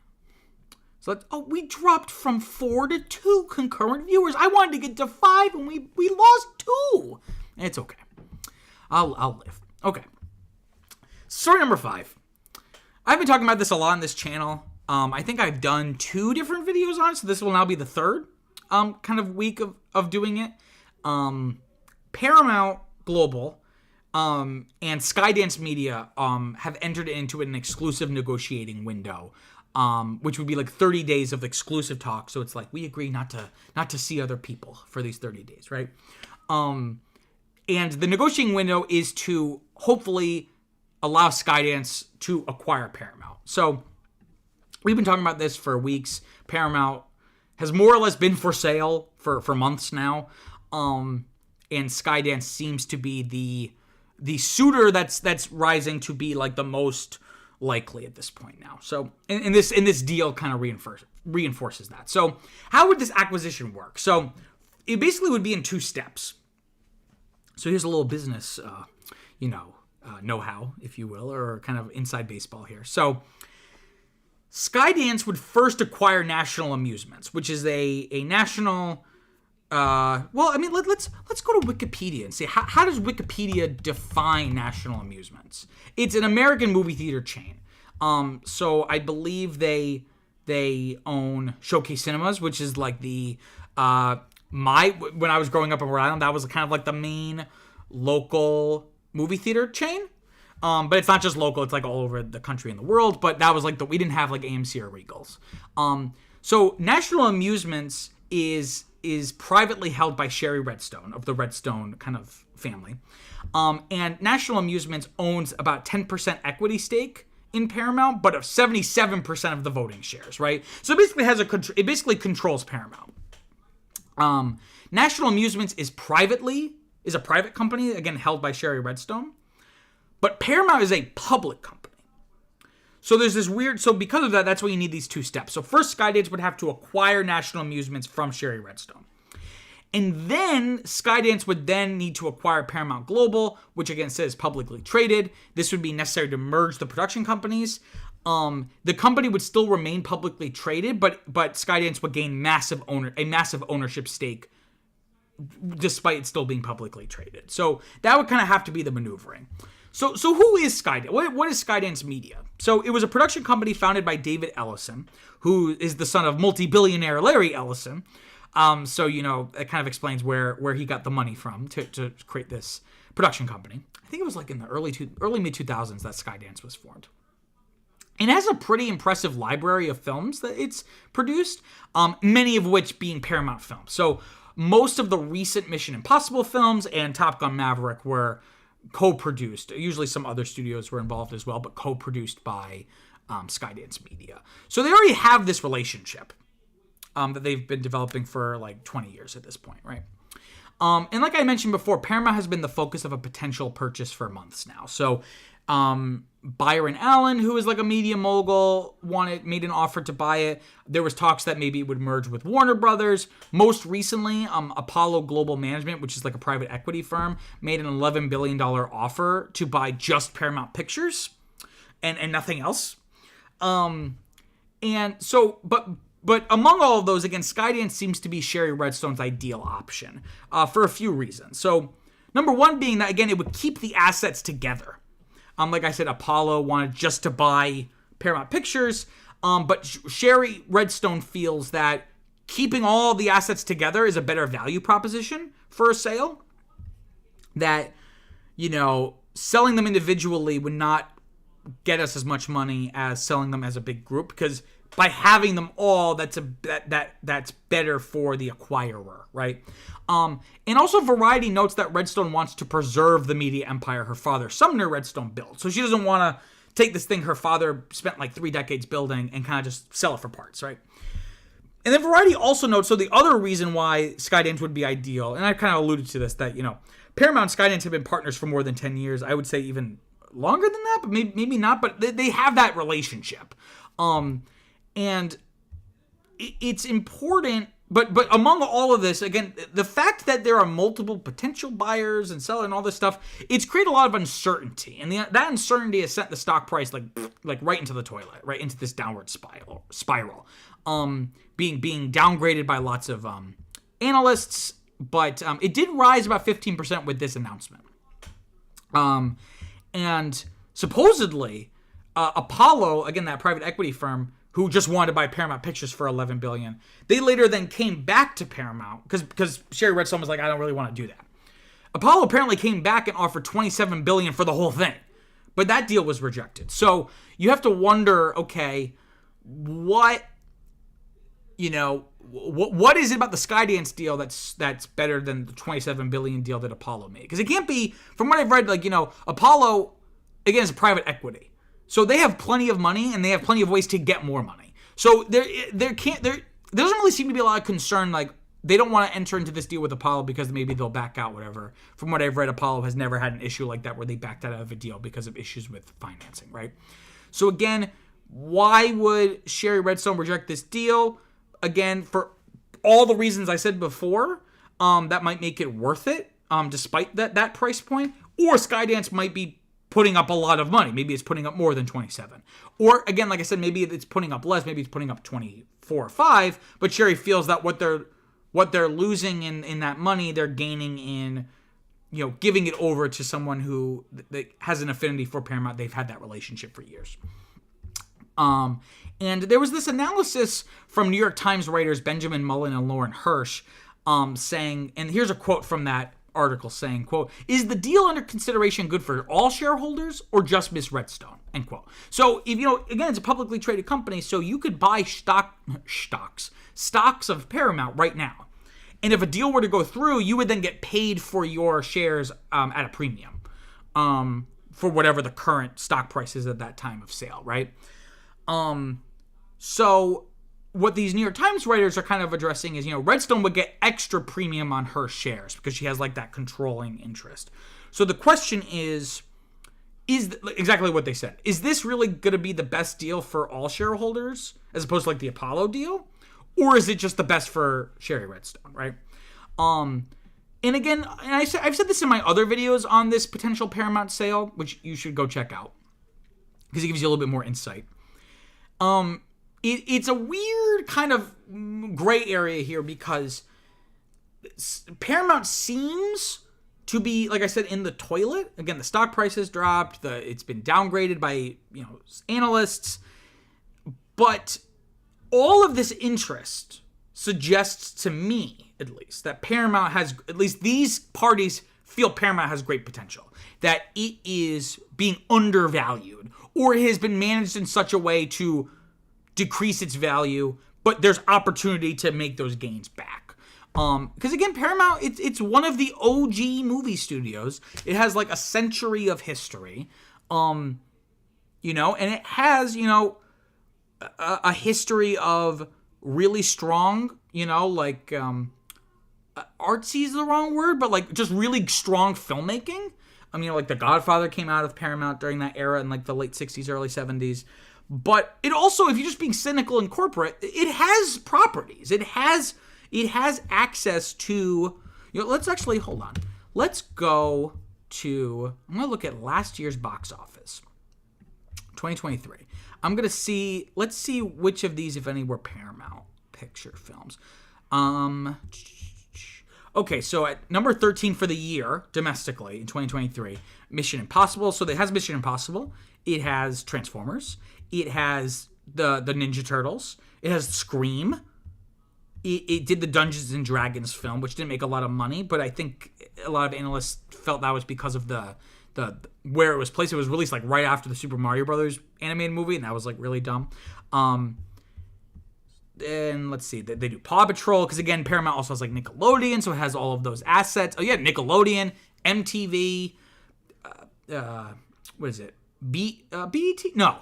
So we dropped from 4 to 2 concurrent viewers. I wanted to get to 5 and we lost 2. It's okay. I'll live. Okay. Story number 5. I've been talking about this a lot on this channel. I think I've done 2 different videos on it, so this will now be the 3rd kind of week of doing it. Paramount Global and Skydance Media have entered into an exclusive negotiating window, which would be like 30 days of exclusive talk. So it's like we agree not to see other people for these 30 days, right? And the negotiating window is to hopefully allow Skydance to acquire Paramount. So we've been talking about this for weeks. Paramount has more or less been for sale for months now, and Skydance seems to be the suitor that's rising to be like the most likely at this point now. So in this deal kind of reinforces that. So how would this acquisition work? So it basically would be in 2 steps. So here's a little business, know-how, if you will, or kind of inside baseball here. So Skydance would first acquire National Amusements, which is a national. Let's go to Wikipedia and see how does Wikipedia define National Amusements? It's an American movie theater chain. So I believe they own Showcase Cinemas, which is like the when I was growing up in Rhode Island, that was kind of like the main local movie theater chain. But it's not just local; it's like all over the country and the world. But that was like we didn't have like AMC or Regals. So National Amusements is privately held by Sherry Redstone of the Redstone kind of family. And National Amusements owns about 10% equity stake in Paramount, but of 77% of the voting shares, right? So it basically it basically controls Paramount. National Amusements is a private company, again, held by Sherry Redstone. But Paramount is a public company. So there's this so because of that, that's why you need these 2 steps. So first, Skydance would have to acquire National Amusements from Sherry Redstone. And then Skydance would then need to acquire Paramount Global, which again says publicly traded. This would be necessary to merge the production companies. The company would still remain publicly traded, but Skydance would gain a massive ownership stake despite it still being publicly traded. So that would kind of have to be the maneuvering. So who is Skydance? What is Skydance Media? So it was a production company founded by David Ellison, who is the son of multi-billionaire Larry Ellison. So it kind of explains where he got the money from to create this production company. I think it was like in the early mid-2000s that Skydance was formed. It has a pretty impressive library of films that it's produced, many of which being Paramount films. So most of the recent Mission Impossible films and Top Gun Maverick were co-produced. Usually some other studios were involved as well, but co-produced by Skydance Media. So they already have this relationship that they've been developing for like 20 years at this point, right? And like I mentioned before, Paramount has been the focus of a potential purchase for months now. So Byron Allen, who is like a media mogul, made an offer to buy it. There was talks that maybe it would merge with Warner Brothers. Most recently, Apollo Global Management, which is like a private equity firm, made an $11 billion offer to buy just Paramount Pictures and nothing else. And so, but among all of those, again, Skydance seems to be Sherry Redstone's ideal option for a few reasons. So number one being that, again, it would keep the assets together. Like I said, Apollo wanted just to buy Paramount Pictures, but Sherry Redstone feels that keeping all the assets together is a better value proposition for a sale. That, selling them individually would not get us as much money as selling them as a big group, because by having them all, that's better for the acquirer, right? And also Variety notes that Redstone wants to preserve the media empire her father, Sumner Redstone, built. So she doesn't want to take this thing her father spent like 3 decades building and kind of just sell it for parts, right? And then Variety also notes, so the other reason why Skydance would be ideal, and I kind of alluded to this, that, Paramount and Skydance have been partners for more than 10 years. I would say even longer than that, but maybe not, but they have that relationship. And it's important, but among all of this, again, the fact that there are multiple potential buyers and sellers and all this stuff, it's created a lot of uncertainty. And that uncertainty has sent the stock price like right into the toilet, right into this downward spiral. Being downgraded by lots of analysts, but it did rise about 15% with this announcement. And supposedly, Apollo, again, that private equity firm, who just wanted to buy Paramount Pictures for $11 billion. They later then came back to Paramount because Sherry Redstone was like, I don't really want to do that. Apollo apparently came back and offered $27 billion for the whole thing, but that deal was rejected. So you have to wonder, okay, what is it about the Skydance deal that's better than the $27 billion deal that Apollo made? Because it can't be, from what I've read, Apollo, again, is a private equity. So they have plenty of money, and they have plenty of ways to get more money. So there doesn't really seem to be a lot of concern. Like, they don't want to enter into this deal with Apollo because maybe they'll back out, whatever. From what I've read, Apollo has never had an issue like that where they backed out of a deal because of issues with financing, right? So again, why would Sherry Redstone reject this deal? Again, for all the reasons I said before, that might make it worth it, despite that price point. Or Skydance might be putting up a lot of money. Maybe it's putting up more than 27. Or again, like I said, maybe it's putting up less. Maybe it's putting up 24 or 5. But Sherry feels that what they're losing in that money, they're gaining in, giving it over to someone who has an affinity for Paramount. They've had that relationship for years. And there was this analysis from New York Times writers Benjamin Mullen and Lauren Hirsch saying, and here's a quote from that article saying, quote, "Is the deal under consideration good for all shareholders or just Miss Redstone?" End quote. So, if again, it's a publicly traded company, so you could buy stocks of Paramount right now. And if a deal were to go through, you would then get paid for your shares at a premium for whatever the current stock price is at that time of sale, right? So what these New York Times writers are kind of addressing is, Redstone would get extra premium on her shares because she has like that controlling interest. So the question is exactly what they said. Is this really going to be the best deal for all shareholders as opposed to like the Apollo deal? Or is it just the best for Sherry Redstone, right? And again, I've said this in my other videos on this potential Paramount sale, which you should go check out because it gives you a little bit more insight. It's a weird kind of gray area here because Paramount seems to be, like I said, in the toilet. Again, the stock price has dropped. It's been downgraded by analysts. But all of this interest suggests to me, at least, that Paramount has, at least these parties feel Paramount has great potential. That it is being undervalued or it has been managed in such a way to decrease its value, but there's opportunity to make those gains back. Because again, Paramount, it's one of the OG movie studios. It has like a century of history, and it has, a history of really strong, artsy is the wrong word, but like just really strong filmmaking. Like The Godfather came out of Paramount during that era in like the late 60s, early 70s. But it also, if you're just being cynical and corporate, it has properties. It has access to, let's actually, hold on. Let's go to, I'm going to look at last year's box office, 2023. I'm going to let's see which of these, if any, were Paramount Picture films. Okay, so at number 13 for the year, domestically, in 2023, Mission Impossible. So it has Mission Impossible. It has Transformers. It has the Ninja Turtles. It has Scream. It did the Dungeons and Dragons film, which didn't make a lot of money, but I think a lot of analysts felt that was because of the where it was placed. It was released like right after the Super Mario Brothers animated movie, and that was like really dumb. And let's see, they do Paw Patrol, because again, Paramount also has like Nickelodeon, so it has all of those assets. Oh yeah, Nickelodeon, MTV, what is it? BET? No.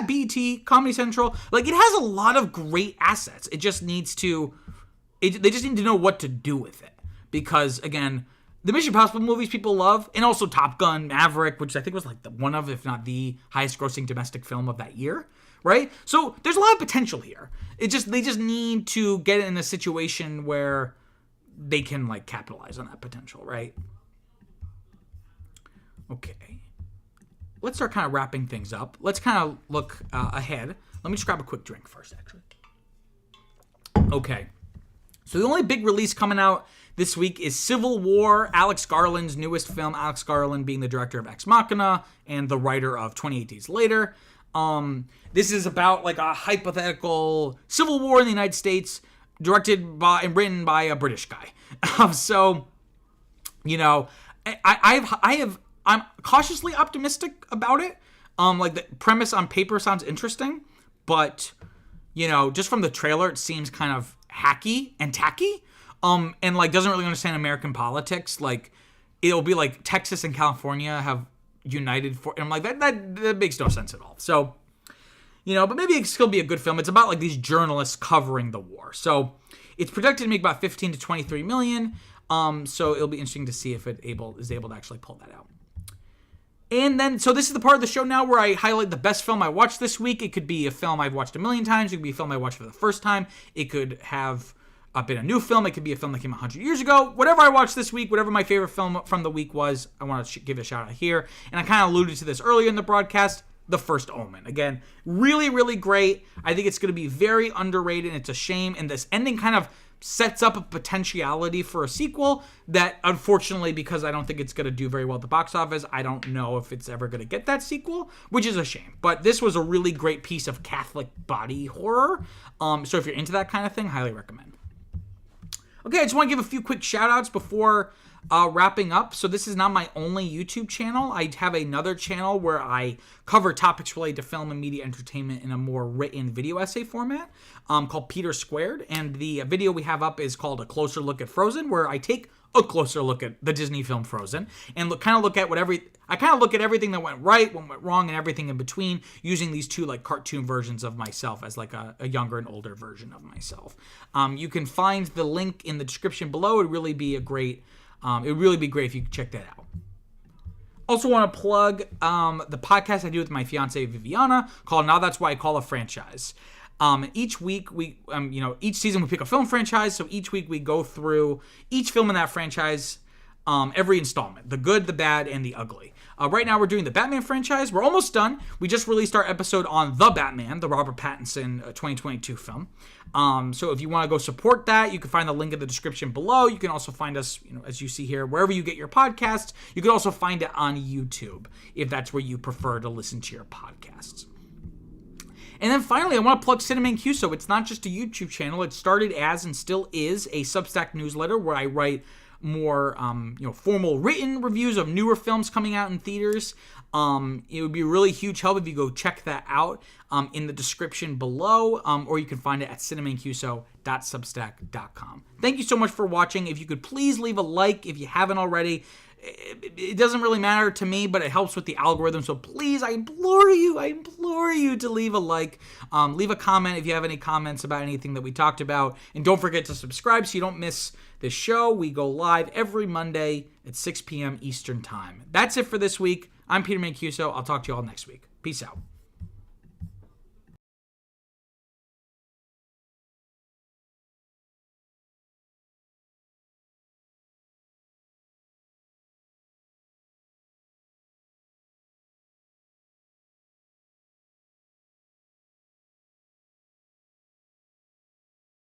BET, Comedy Central. Like, it has a lot of great assets. It just needs to, they just need to know what to do with it. Because, again, the Mission Impossible movies people love, and also Top Gun, Maverick, which I think was like one of, if not the highest grossing domestic film of that year. Right? So there's a lot of potential here. They just need to get in a situation where they can like capitalize on that potential, right? Okay. Let's start kind of wrapping things up. Let's kind of look ahead. Let me just grab a quick drink first, actually. Okay. So the only big release coming out this week is Civil War, Alex Garland's newest film. Alex Garland being the director of Ex Machina and the writer of 28 Days Later. This is about like a hypothetical civil war in the United States, directed by and written by a British guy. I'm cautiously optimistic about it. Like the premise on paper sounds interesting, but just from the trailer, it seems kind of hacky and tacky. And like doesn't really understand American politics. Like it'll be like Texas and California have united for, and I'm like, that makes no sense at all. So, but maybe it could still be a good film. It's about like these journalists covering the war. So it's projected to make about 15 to 23 million. So it'll be interesting to see if it is able to actually pull that out. And then, so this is the part of the show now where I highlight the best film I watched this week. It could be a film I've watched a million times. It could be a film I watched for the first time. It could have been a new film. It could be a film that came 100 years ago. Whatever I watched this week, whatever my favorite film from the week was, I want to give it a shout out here. And I kind of alluded to this earlier in the broadcast, The First Omen. Again, really, really great. I think it's going to be very underrated, and it's a shame. And this ending kind of sets up a potentiality for a sequel that, unfortunately, because I don't think it's going to do very well at the box office, I don't know if it's ever going to get that sequel, which is a shame. But this was a really great piece of Catholic body horror. So if you're into that kind of thing, highly recommend. Okay, I just want to give a few quick shout-outs before wrapping up. So this is not my only YouTube channel. I have another channel where I cover topics related to film and media entertainment in a more written video essay format called Peter Squared. And the video we have up is called A Closer Look at Frozen, where I take a closer look at the Disney film Frozen and look at everything that went right, what went wrong, and everything in between, using these two like cartoon versions of myself as like a younger and older version of myself. You can find the link in the description below. It would really be great if you could check that out. Also want to plug the podcast I do with my fiance Viviana called Now That's Why I Call a Franchise. Each week each season we pick a film franchise. So each week we go through each film in that franchise, every installment, the good, the bad, and the ugly. Right now we're doing the Batman franchise. We're almost done. We just released our episode on The Batman, the Robert Pattinson 2022 film. So if you want to go support that, you can find the link in the description below. You can also find us, as you see here, wherever you get your podcasts. You can also find it on YouTube if that's where you prefer to listen to your podcasts. And then finally, I want to plug Cinema and Q. So it's not just a YouTube channel. It started as and still is a Substack newsletter where I write more formal written reviews of newer films coming out in theaters. It would be a really huge help if you go check that out. in the description below, or you can find it at cinemancuso.substack.com. Thank you so much for watching. If you could please leave a like if you haven't already. It doesn't really matter to me, but it helps with the algorithm. So please, I implore you to leave a like. Leave a comment if you have any comments about anything that we talked about. And don't forget to subscribe so you don't miss this show. We go live every Monday at 6 p.m. Eastern Time. That's it for this week. I'm Peter Mancuso. I'll talk to you all next week. Peace out.